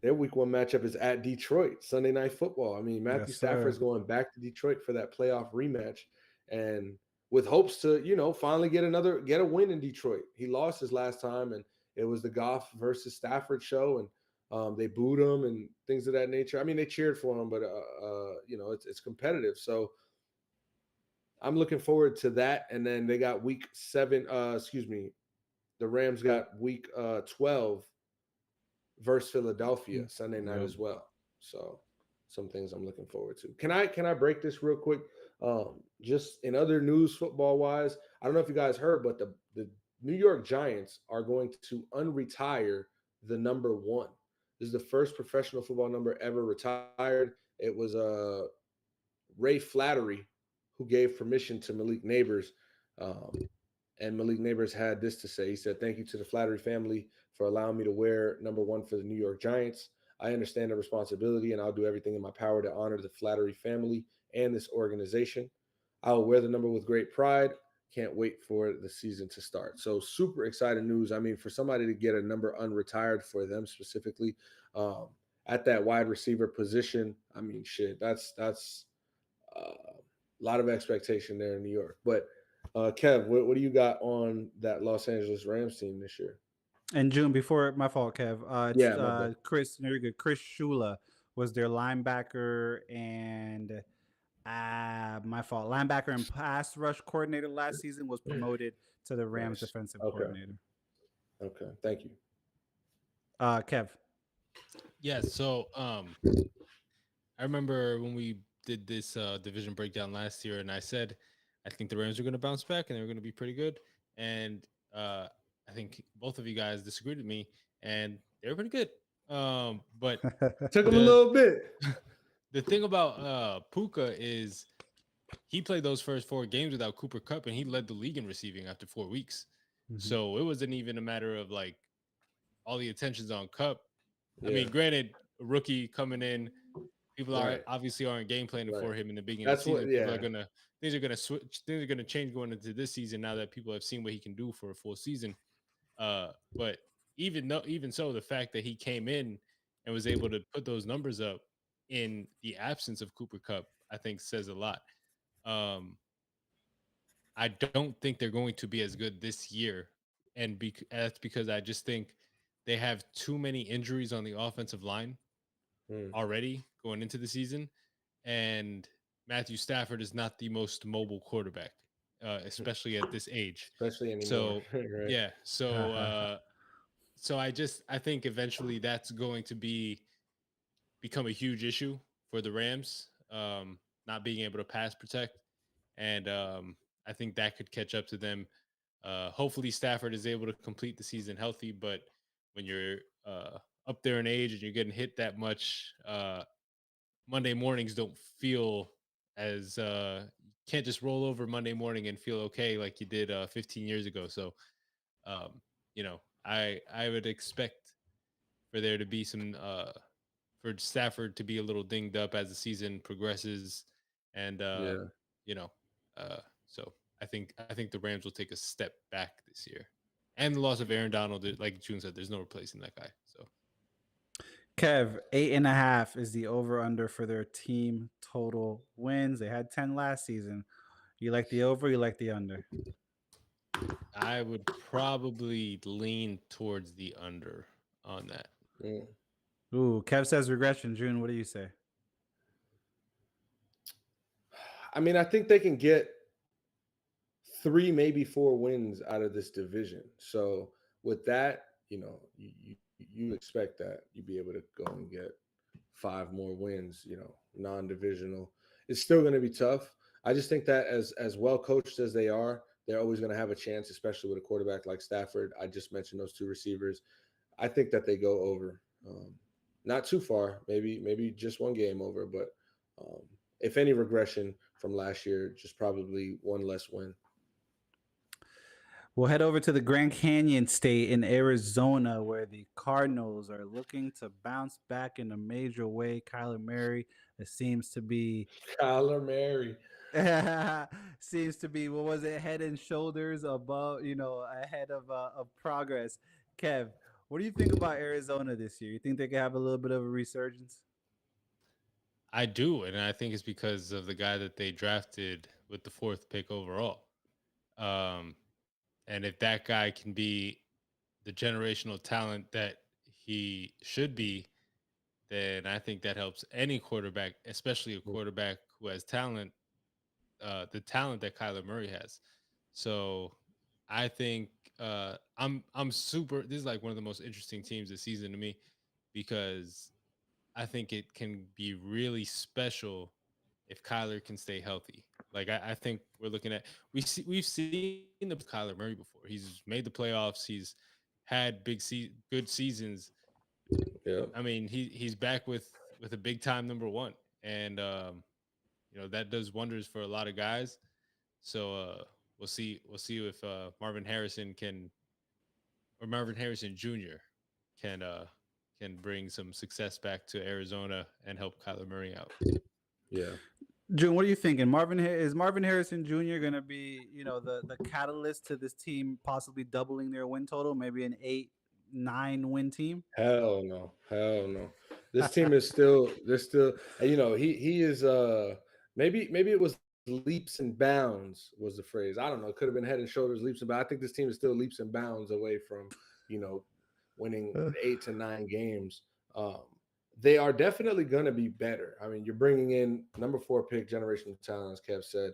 Their week one matchup is at Detroit, Sunday Night Football. I mean, Matthew Yes, Stafford's sir. going back to Detroit for that playoff rematch, and with hopes to, finally get a win in Detroit. He lost his last time, and it was the Goff versus Stafford show, and they booed him and things of that nature. I mean, they cheered for him, but it's competitive. So I'm looking forward to that. And then they got week 7. The Rams got week 12 versus Philadelphia Sunday night Yep. as well. So some things I'm looking forward to. Can I break this real quick? Just in other news, football wise, I don't know if you guys heard, but the New York Giants are going to unretire the number 1. This is the first professional football number ever retired. It was Ray Flattery who gave permission to Malik Neighbors. And Malik Neighbors had this to say. He said, "Thank you to the Flattery family for allowing me to wear number 1 for the New York Giants. I understand the responsibility, and I'll do everything in my power to honor the Flattery family and this organization. I will wear the number with great pride. Can't wait for the season to start." So super exciting news. I mean, for somebody to get a number unretired for them specifically at that wide receiver position, I mean, shit, that's a lot of expectation there in New York. But Kev, what do you got on that Los Angeles Rams team this year? And June, before my fault, Kev. It's Yeah, my bad. Chris. Very good. Chris Shula was their linebacker and my fault. Linebacker and pass rush coordinator last season was promoted to the Rams Nice. defensive Okay. coordinator. Okay. Thank you. Kev. Yeah, so I remember when we did this division breakdown last year, and I said I think the Rams are going to bounce back and they're going to be pretty good. And I think both of you guys disagreed with me, and they were pretty good. But Took him a the little bit. the thing about Puka is he played those first 4 games without Cooper Kupp, and he led the league in receiving after 4 weeks. Mhm. So it wasn't even a matter of like all the attention's on Kupp. Yeah. I mean, granted, a rookie coming in, people Right. aren't game planning for Right. him in the beginning That's of the season. what. People Yeah. are gonna things are gonna switch. Things are gonna change going into this season now that people have seen what he can do for a full season. But even so, the fact that he came in and was able to put those numbers up in the absence of Cooper Kupp, I think says a lot. I don't think they're going to be as good this year, and that's because I just think they have too many injuries on the offensive line Hmm. already going into the season, and Matthew Stafford is not the most mobile quarterback, especially at this age. Especially anymore. So Right. yeah, so I think eventually that's going to become a huge issue for the Rams, not being able to pass protect, and I think that could catch up to them. Hopefully, Stafford is able to complete the season healthy, but when you're up there in age and you're getting hit that much, Monday mornings don't feel as you can't just roll over Monday morning and feel okay like you did 15 years ago. So, I would expect for there to be some for Stafford to be a little dinged up as the season progresses, and Yeah. you know, so I think the Rams will take a step back this year, and the loss of Aaron Donald, like June said, there's no replacing that guy. So Kev, 8.5 is the over under for their team total wins. They had 10 last season. You like the over? You like the under? I would probably lean towards the under on that. Mm. Ooh, Kev says regression. June, what do you say? I mean, I think they can get 3, maybe 4 wins out of this division. So with that, you expect that you'd be able to go and get 5 more wins. Non-divisional. It's still going to be tough. I just think that as well coached as they are, they're always going to have a chance, especially with a quarterback like Stafford. I just mentioned those 2 receivers. I think that they go over. Not too far, maybe just 1 game over, but if any regression from last year, just probably 1 less win. We'll head over to the Grand Canyon State in Arizona, where the Cardinals are looking to bounce back in a major way. Kyler Murray, it seems to be Kyler Murray. Seems to be, what was it, head and shoulders above, ahead of progress. Kev, what do you think about Arizona this year? You think they could have a little bit of a resurgence? I do, and I think it's because of the guy that they drafted with the fourth pick overall. Um, and if that guy can be the generational talent that he should be, then I think that helps any quarterback, especially a quarterback who has talent, the talent that Kyler Murray has. So I think I'm super. This is like one of the most interesting teams this season to me because I think it can be really special if Kyler can stay healthy. Like I think we're looking at we've seen the Kyler Murray before. He's made the playoffs. He's had good seasons. Yeah. I mean, he's back with a big time number one, and that does wonders for a lot of guys. So we'll see if Marvin Harrison Jr. can uh can bring some success back to Arizona and help Kyler Murray out. Yeah. June, what are you thinking? Is Marvin Harrison Jr. going to be, the catalyst to this team possibly doubling their win total, maybe an 8-9 win team? Hell no. Hell no. This team is still they're still he is maybe it was leaps and bounds was the phrase. I don't know. It could have been head and shoulders, leaps and bounds. I think this team is still leaps and bounds away from, you know, winning 8 to 9 games. Um, they are definitely going to be better. I mean, you're bringing in number 4 pick generational talent, as Kev said,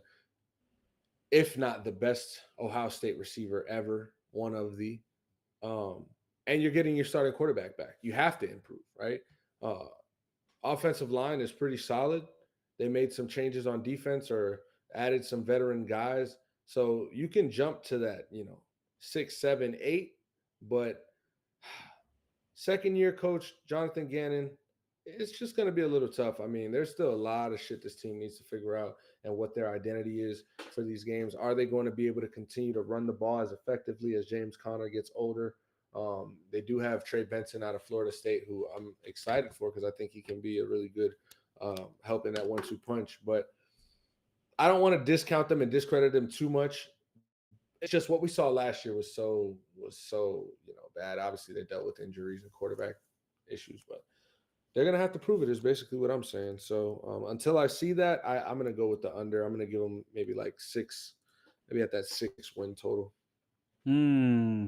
if not the best Ohio State receiver ever, one of the um, and you're getting your starting quarterback back. You have to improve, right? Uh, offensive line is pretty solid. They made some changes on defense or added some veteran guys, so you can jump to that, 6, 7, 8. But second year coach Jonathan Gannon, it's just going to be a little tough. I mean, there's still a lot of shit this team needs to figure out and what their identity is for these games. Are they going to be able to continue to run the ball as effectively as James Conner gets older? They do have Trey Benson out of Florida State, who I'm excited for because I think he can be a really good help in that 1-2 punch. But I don't want to discount them and discredit them too much. It's just what we saw last year was so bad. Obviously, they dealt with injuries and quarterback issues, but they're gonna have to prove it. Is basically what I'm saying. So until I see that, I'm gonna go with the under. I'm gonna give them maybe like 6, maybe at that 6 win total. Hmm.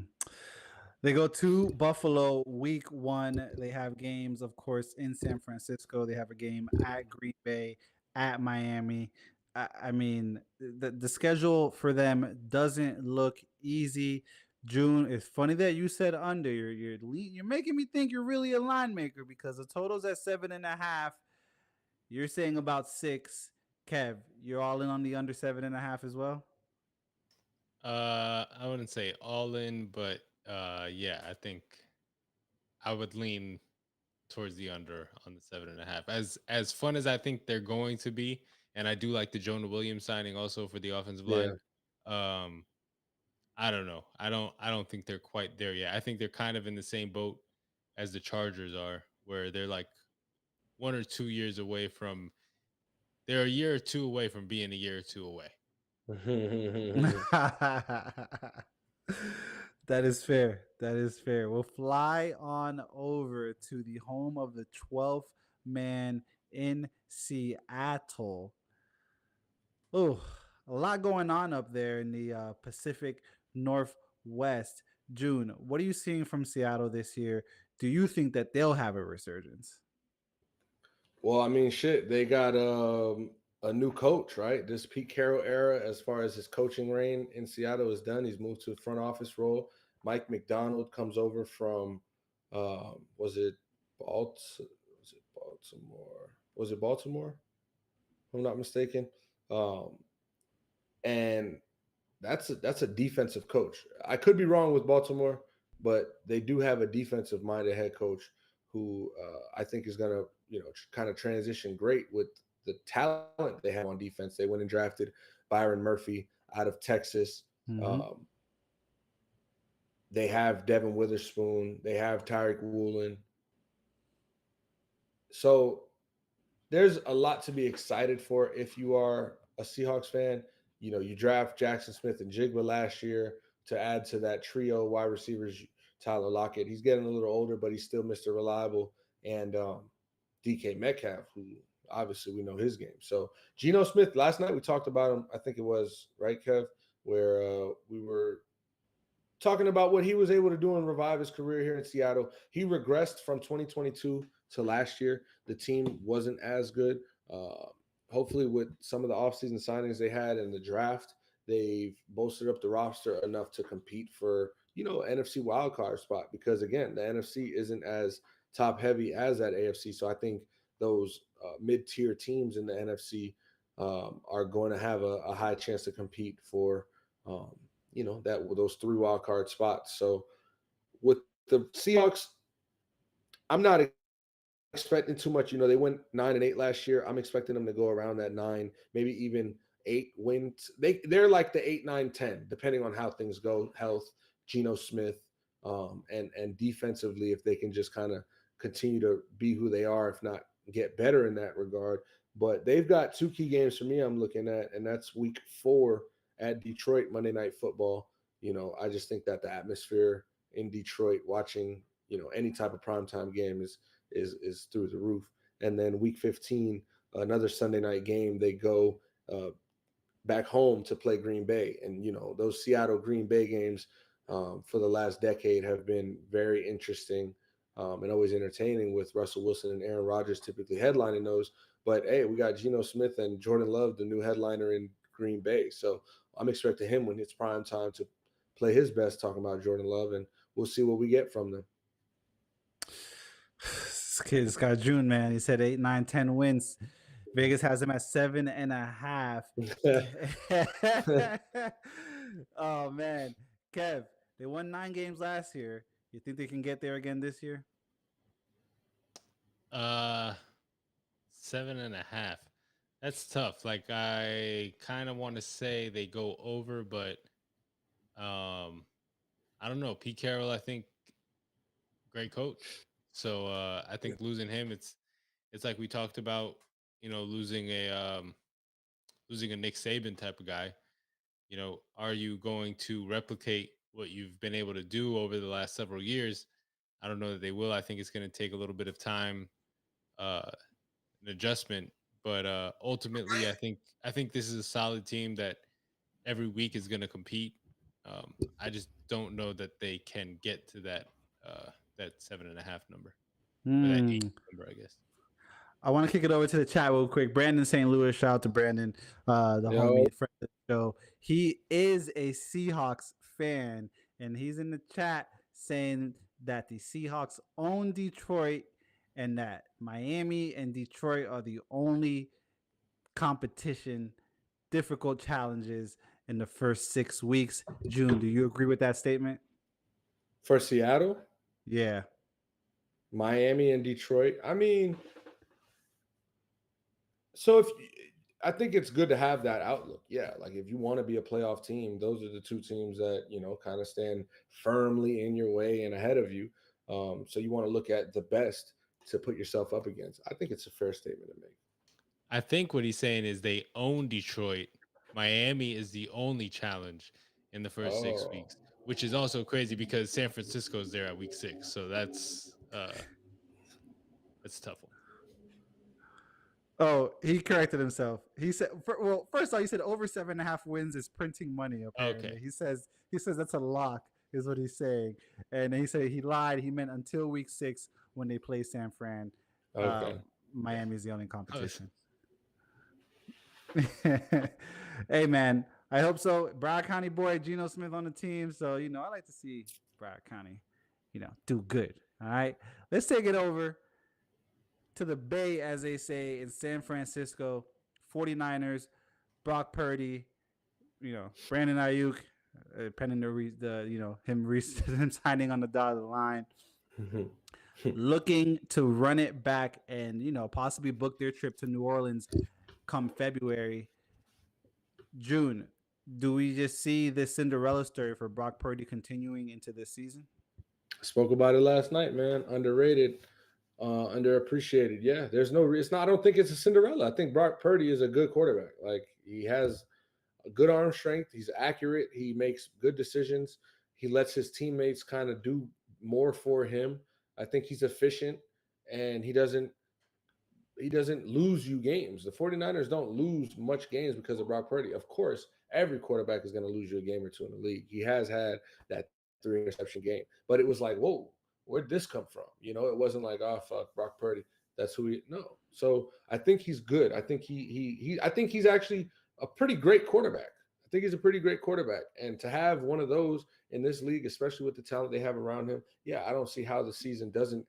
They go to Buffalo week 1. They have games, of course, in San Francisco. They have a game at Green Bay, at Miami. I mean, the schedule for them doesn't look easy. June, it's funny that you said under. You're making me think you're really a line maker because the total's at 7.5. You're saying about 6. Kev, you're all in on the under 7.5 as well. I wouldn't say all in, but yeah, I think I would lean towards the under on the 7.5. As fun as I think they're going to be, and I do like the Jonah Williams signing also for the offensive line. Yeah. Um, I don't know. I don't think they're quite there yet. I think they're kind of in the same boat as the Chargers are, where they're like 1 or 2 years away from. They're a year or two away from being a year or two away. That is fair. That is fair. We'll fly on over to the home of the 12th man in Seattle. Oh, a lot going on up there in the Pacific Northwest. June, what are you seeing from Seattle this year? Do you think that they'll have a resurgence? Well, I mean, shit, they got a new coach, right? This Pete Carroll era, as far as his coaching reign in Seattle is done. He's moved to a front office role. Mike McDonald comes over from, was it Was it Baltimore? Was it Baltimore? If I'm not mistaken. Um, and that's a defensive coach. I could be wrong with Baltimore, but they do have a defensive minded head coach who I think is going to kind of transition great with the talent they have on defense. They went and drafted Byron Murphy out of Texas. Mm-hmm. Um, they have Devin Witherspoon. They have Tyreek Woolen. So there's a lot to be excited for if you are a Seahawks fan, you draft Jackson Smith and Jigba last year to add to that trio wide receivers. Tyler Lockett, he's getting a little older, but he's still Mr. Reliable, and DK Metcalf, who obviously we know his game. So Geno Smith, last night we talked about him. I think it was right, Kev, where we were talking about what he was able to do and revive his career here in Seattle. He regressed from 2022 to last year. The team wasn't as good. Uh, Hopefully, with some of the offseason signings they had in the draft, they've bolstered up the roster enough to compete for, NFC wildcard spot. Because again, the NFC isn't as top heavy as that AFC. So I think those mid-tier teams in the NFC are going to have a high chance to compete for um, that those three wild card spots. So with the Seahawks, I'm not expecting too much. They went 9-8 last year. I'm expecting them to go around that 9, maybe even 8 wins. They're like the 8, 9, 10, depending on how things go. Health, Geno Smith, and defensively, if they can just kind of continue to be who they are, if not get better in that regard. But they've got 2 key games for me I'm looking at, and that's week 4 at Detroit, Monday Night Football. I just think that the atmosphere in Detroit, watching any type of primetime game is through the roof. And then week 15, another Sunday night game, they go back home to play Green Bay. And those Seattle Green Bay games for the last decade have been very interesting and always entertaining, with Russell Wilson and Aaron Rodgers typically headlining those. But hey, we got Geno Smith and Jordan Love, the new headliner in Green Bay. So I'm expecting him, when it's prime time, to play his best, talking about Jordan Love, and we'll see what we get from them. This guy June, man, he said 8, 9, 10 wins. Vegas has him at 7.5. Oh man, Kev, they won 9 games last year. You think they can get there again this year? 7.5. That's tough. Like, I kind of want to say they go over, but I don't know. Pete Carroll, I think, great coach. So I think losing him, it's like we talked about, losing a Nick Saban type of guy. Are you going to replicate what you've been able to do over the last several years? I don't know that they will. I think it's going to take a little bit of time, an adjustment. But ultimately, I think this is a solid team that every week is going to compete. I just don't know that they can get to that 7.5 number, or that 8 number, I guess. I want to kick it over to the chat real quick. Brandon St. Louis, shout out to Brandon, the homie friend of the show. He is a Seahawks fan, and he's in the chat saying that the Seahawks own Detroit and that Miami and Detroit are the only competition, difficult challenges in the first 6 weeks. June, do you agree with that statement? For Seattle? Yeah. Miami and Detroit. I mean, so I think it's good to have that outlook. Yeah, like if you want to be a playoff team, those are the 2 teams that, kind of stand firmly in your way and ahead of you. So you want to look at the best to put yourself up against. I think it's a fair statement to make. I think what he's saying is they own Detroit. Miami is the only challenge in the first 6 weeks, which is also crazy because San Francisco's there at week 6. So that's a tough one. Oh, he corrected himself. He said, first of all, he said over 7.5 wins is printing money. Apparently, Okay. He says that's a lock, is what he's saying. And he said he lied. He meant until week 6 when they play San Fran. Okay. Miami is the only competition. Hey man, I hope so. Broward County boy Geno Smith on the team, so I like to see Broward County, do good. All right, let's take it over to the Bay, as they say, in San Francisco. 49ers, Brock Purdy, Brandon Ayuk, pending him signing on the dotted line, looking to run it back and possibly book their trip to New Orleans come February. June, do we just see this Cinderella story for Brock Purdy continuing into this season? Spoke about it last night, man. Underrated. Underappreciated. Yeah, there's no. It's not. I don't think it's a Cinderella. I think Brock Purdy is a good quarterback. Like he has a good arm strength. He's accurate. He makes good decisions. He lets his teammates kind of do more for him. I think he's efficient, and he doesn't lose you games. The 49ers don't lose much games because of Brock Purdy. Of course, every quarterback is going to lose you a game or two in the league. He has had that three interception game, but it was like, whoa, where'd this come from? It wasn't like, oh fuck, Brock Purdy. That's who he no. So I think he's good. I think I think he's actually a pretty great quarterback. I think he's a pretty great quarterback. And to have one of those in this league, especially with the talent they have around him, yeah, I don't see how the season doesn't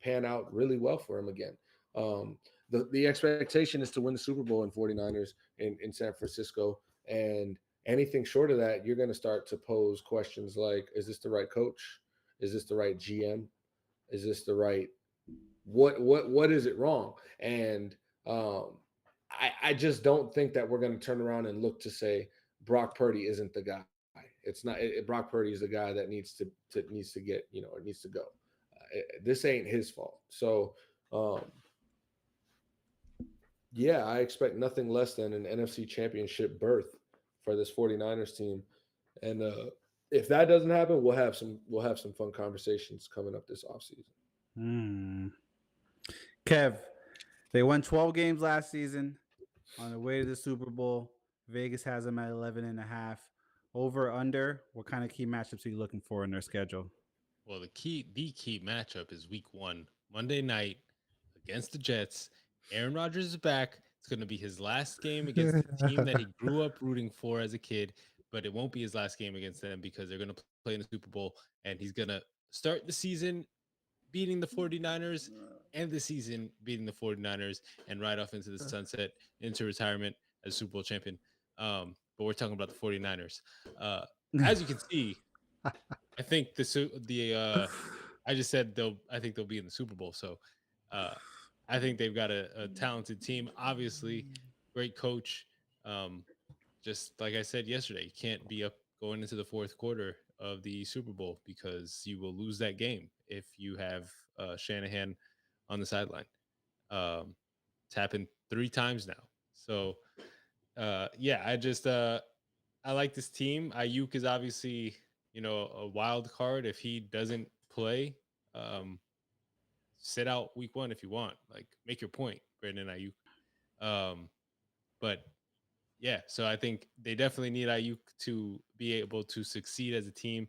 pan out really well for him again. Um, the expectation is to win the Super Bowl in 49ers in San Francisco. And anything short of that, you're going to start to pose questions like, is this the right coach? Is this the right GM? Is this the right what is it wrong? And I just don't think that we're going to turn around and look to say Brock Purdy isn't the guy. It's not Brock Purdy is the guy that needs to get or needs to go. This ain't his fault. So um, yeah, I expect nothing less than an NFC Championship berth for this 49ers team. And if that doesn't happen, we'll have some fun conversations coming up this offseason. Hmm. Kev, they won 12 games last season on the way to the Super Bowl. Vegas has them at 11 and a half. Over, under, what kind of key matchups are you looking for in their schedule? Well, the key matchup is week 1, Monday night against the Jets. Aaron Rodgers is back. It's going to be his last game against the team that he grew up rooting for as a kid, but it won't be his last game against them because they're going to play in the Super Bowl, and he's going to start the season beating the 49ers and the season beating the 49ers and ride off into the sunset, into retirement as Super Bowl champion. But we're talking about the 49ers. As you can see, I think I just said I think they'll be in the Super Bowl. So uh, I think they've got a talented team. Obviously, great coach. Um, just like I said yesterday, you can't be up going into the fourth quarter of the Super Bowl because you will lose that game if you have Shanahan on the sideline. It's happened 3 times now. So yeah, I like this team. Ayuk is obviously a wild card. If he doesn't play, um, sit out week 1 if you want. Like make your point, Brandon Ayuk. But yeah, so I think they definitely need Ayuk to be able to succeed as a team.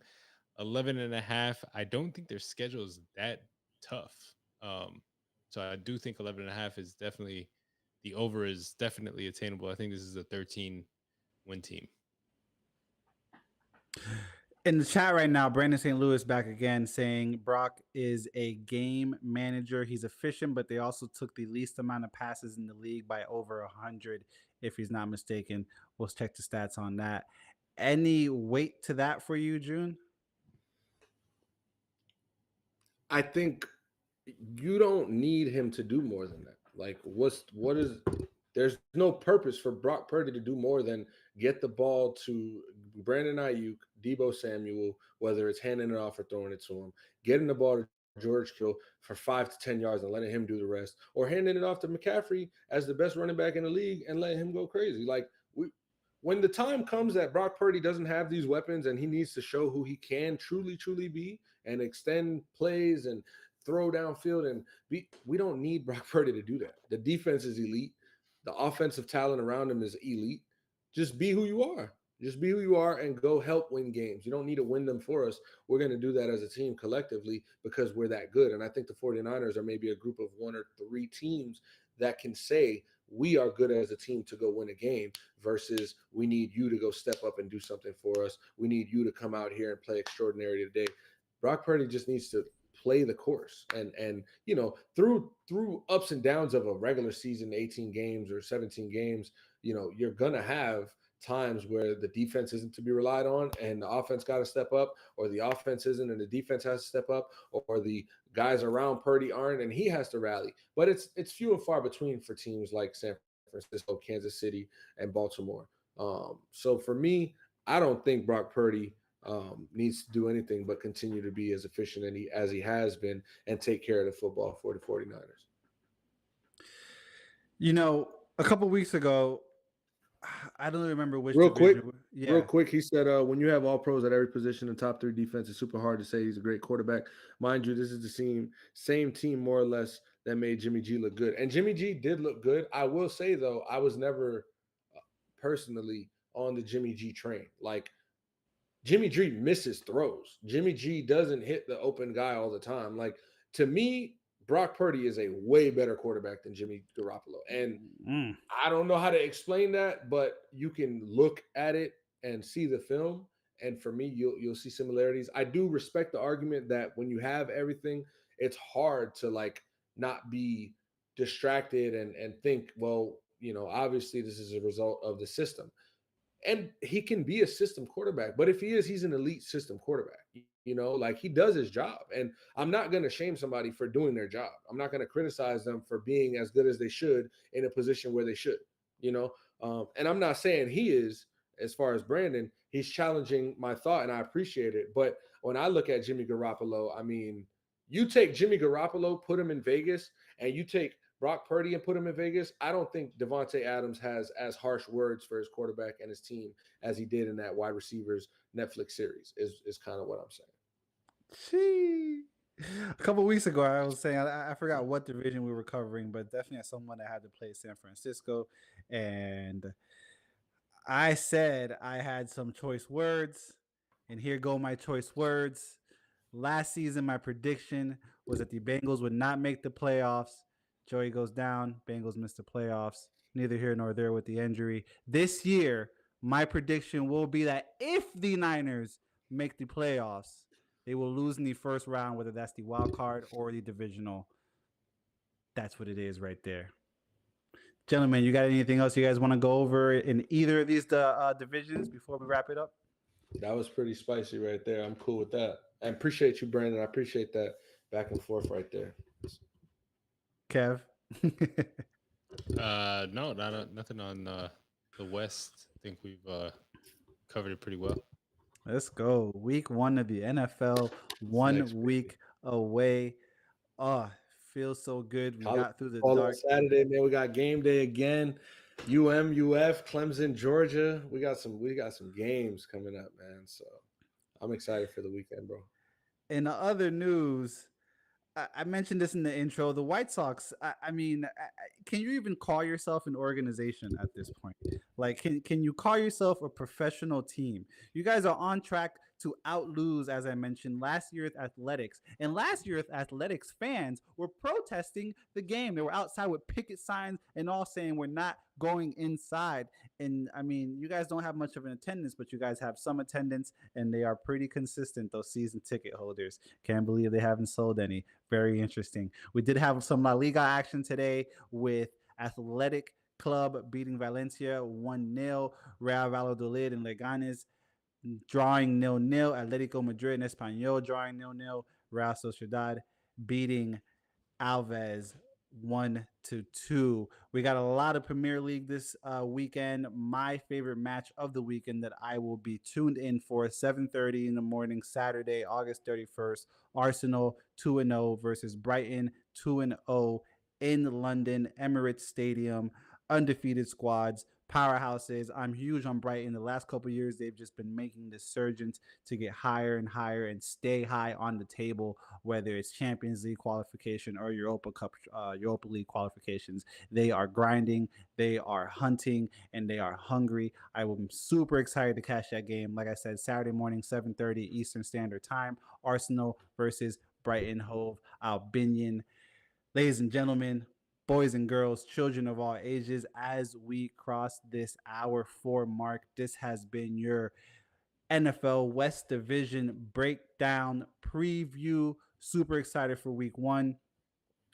11 and a half. I don't think their schedule is that tough. Um, so I do think 11 and a half is definitely the over is definitely attainable. I think this is a 13 win team. In the chat right now, Brandon St. Louis back again saying Brock is a game manager. He's efficient, but they also took the least amount of passes in the league by over 100, if he's not mistaken. We'll check the stats on that. Any weight to that for you, June? I think you don't need him to do more than that. Like, there's no purpose for Brock Purdy to do more than get the ball to Brandon Ayuk, Debo Samuel, whether it's handing it off or throwing it to him, getting the ball to George Kittle for 5 to 10 yards and letting him do the rest, or handing it off to McCaffrey as the best running back in the league and letting him go crazy. Like, when the time comes that Brock Purdy doesn't have these weapons and he needs to show who he can truly be and extend plays and throw downfield we don't need Brock Purdy to do that. The defense is elite. The offensive talent around him is elite. Just be who you are. Just be who you are and go help win games. You don't need to win them for us. We're going to do that as a team collectively because we're that good. And I think the 49ers are maybe a group of 1 or 3 teams that can say we are good as a team to go win a game versus we need you to go step up and do something for us. We need you to come out here and play extraordinary today. Brock Purdy just needs to play the course and through ups and downs of a regular season, 18 games or 17 games, you're gonna have times where the defense isn't to be relied on and the offense got to step up, or the offense isn't and the defense has to step up, or the guys around Purdy aren't and he has to rally. But it's few and far between for teams like San Francisco, Kansas City, and Baltimore. So for me, I don't think Brock Purdy needs to do anything but continue to be as efficient as he has been and take care of the football for the 49ers. You know, a couple weeks ago, I don't remember which Real quick, division. real Yeah. quick, he said, when you have all pros at every position in top three defense, it's super hard to say he's a great quarterback. Mind you, this is the same team more or less that made Jimmy G look good. And Jimmy G did look good. I will say, though, I was never personally on the Jimmy G train. Like, Jimmy G misses throws. Jimmy G doesn't hit the open guy all the time. Like, to me, Brock Purdy is a way better quarterback than Jimmy Garoppolo. And Mm. I don't know how to explain that, but you can look at it and see the film. And for me, you'll see similarities. I do respect the argument that when you have everything, it's hard to like not be distracted and think, well, obviously this is a result of the system. And he can be a system quarterback, but if he is, he's an elite system quarterback. Like he does his job. And I'm not going to shame somebody for doing their job. I'm not going to criticize them for being as good as they should in a position where they should. you know. And I'm not saying he is, as far as Brandon, he's challenging my thought, and I appreciate it. But when I look at Jimmy Garoppolo, I mean, you take Jimmy Garoppolo, put him in Vegas, and you take Brock Purdy and put him in Vegas, I don't think Devontae Adams has as harsh words for his quarterback and his team as he did in that wide receivers Netflix series, is kind of what I'm saying. She. A couple weeks ago, I was saying I forgot what division we were covering, but definitely as someone that had to play San Francisco, and I said I had some choice words, and here go my choice words. Last season, my prediction was that the Bengals would not make the playoffs. Joey goes down. Bengals miss the playoffs. Neither here nor there with the injury. This year, my prediction will be that if the Niners make the playoffs, they will lose in the first round, whether that's the wild card or the divisional. That's what it is right there. Gentlemen, you got anything else you guys want to go over in either of these divisions before we wrap it up? That was pretty spicy right there. I'm cool with that. I appreciate you, Brandon. I appreciate that back and forth right there. Kev? No, nothing on the West. I think we've covered it pretty well. Let's go. Week 1 of the NFL, 1 week away. Oh, feels so good. We got through the dark. Saturday, man. We got game day again. UF, Clemson, Georgia. We got some games coming up, man. So I'm excited for the weekend, bro. In the other news, I mentioned this in the intro. The White Sox. I mean, can you even call yourself an organization at this point? Like, can you call yourself a professional team? You guys are on track to outlose, as I mentioned, last year's Athletics. And last year's Athletics fans were protesting the game. They were outside with picket signs and all saying we're not going inside. And I mean, you guys don't have much of an attendance, but you guys have some attendance, and they are pretty consistent, those season ticket holders. Can't believe they haven't sold any. Very interesting. We did have some La Liga action today with Athletic Club beating Valencia 1-0. Real Valladolid and Leganes drawing 0-0. Atletico Madrid and Espanyol drawing 0-0. Real Sociedad beating Alves 1-2. We got a lot of Premier League this weekend. My favorite match of the weekend that I will be tuned in for 7:30 in the morning, Saturday, August 31st. Arsenal 2-0 versus Brighton 2-0 in London, Emirates Stadium. Undefeated squads, powerhouses. I'm huge on Brighton. The last couple of years, they've just been making the surgence to get higher and higher and stay high on the table, whether it's Champions League qualification or Europa League qualifications. They are grinding, they are hunting, and they are hungry. I am super excited to catch that game. Like I said, Saturday morning, 7:30 Eastern Standard Time. Arsenal versus Brighton Hove Albion. Ladies and gentlemen, boys and girls, children of all ages, as we cross this hour 4 mark, this has been your NFL West Division breakdown preview. Super excited for week 1.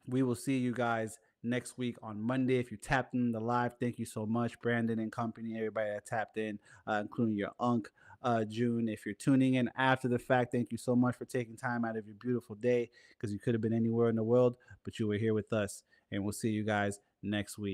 We will see you guys next week on Monday. If you tapped in the live, thank you so much, Brandon and company, everybody that tapped in, including your Unc, June. If you're tuning in after the fact, thank you so much for taking time out of your beautiful day, because you could have been anywhere in the world, but you were here with us. And we'll see you guys next week.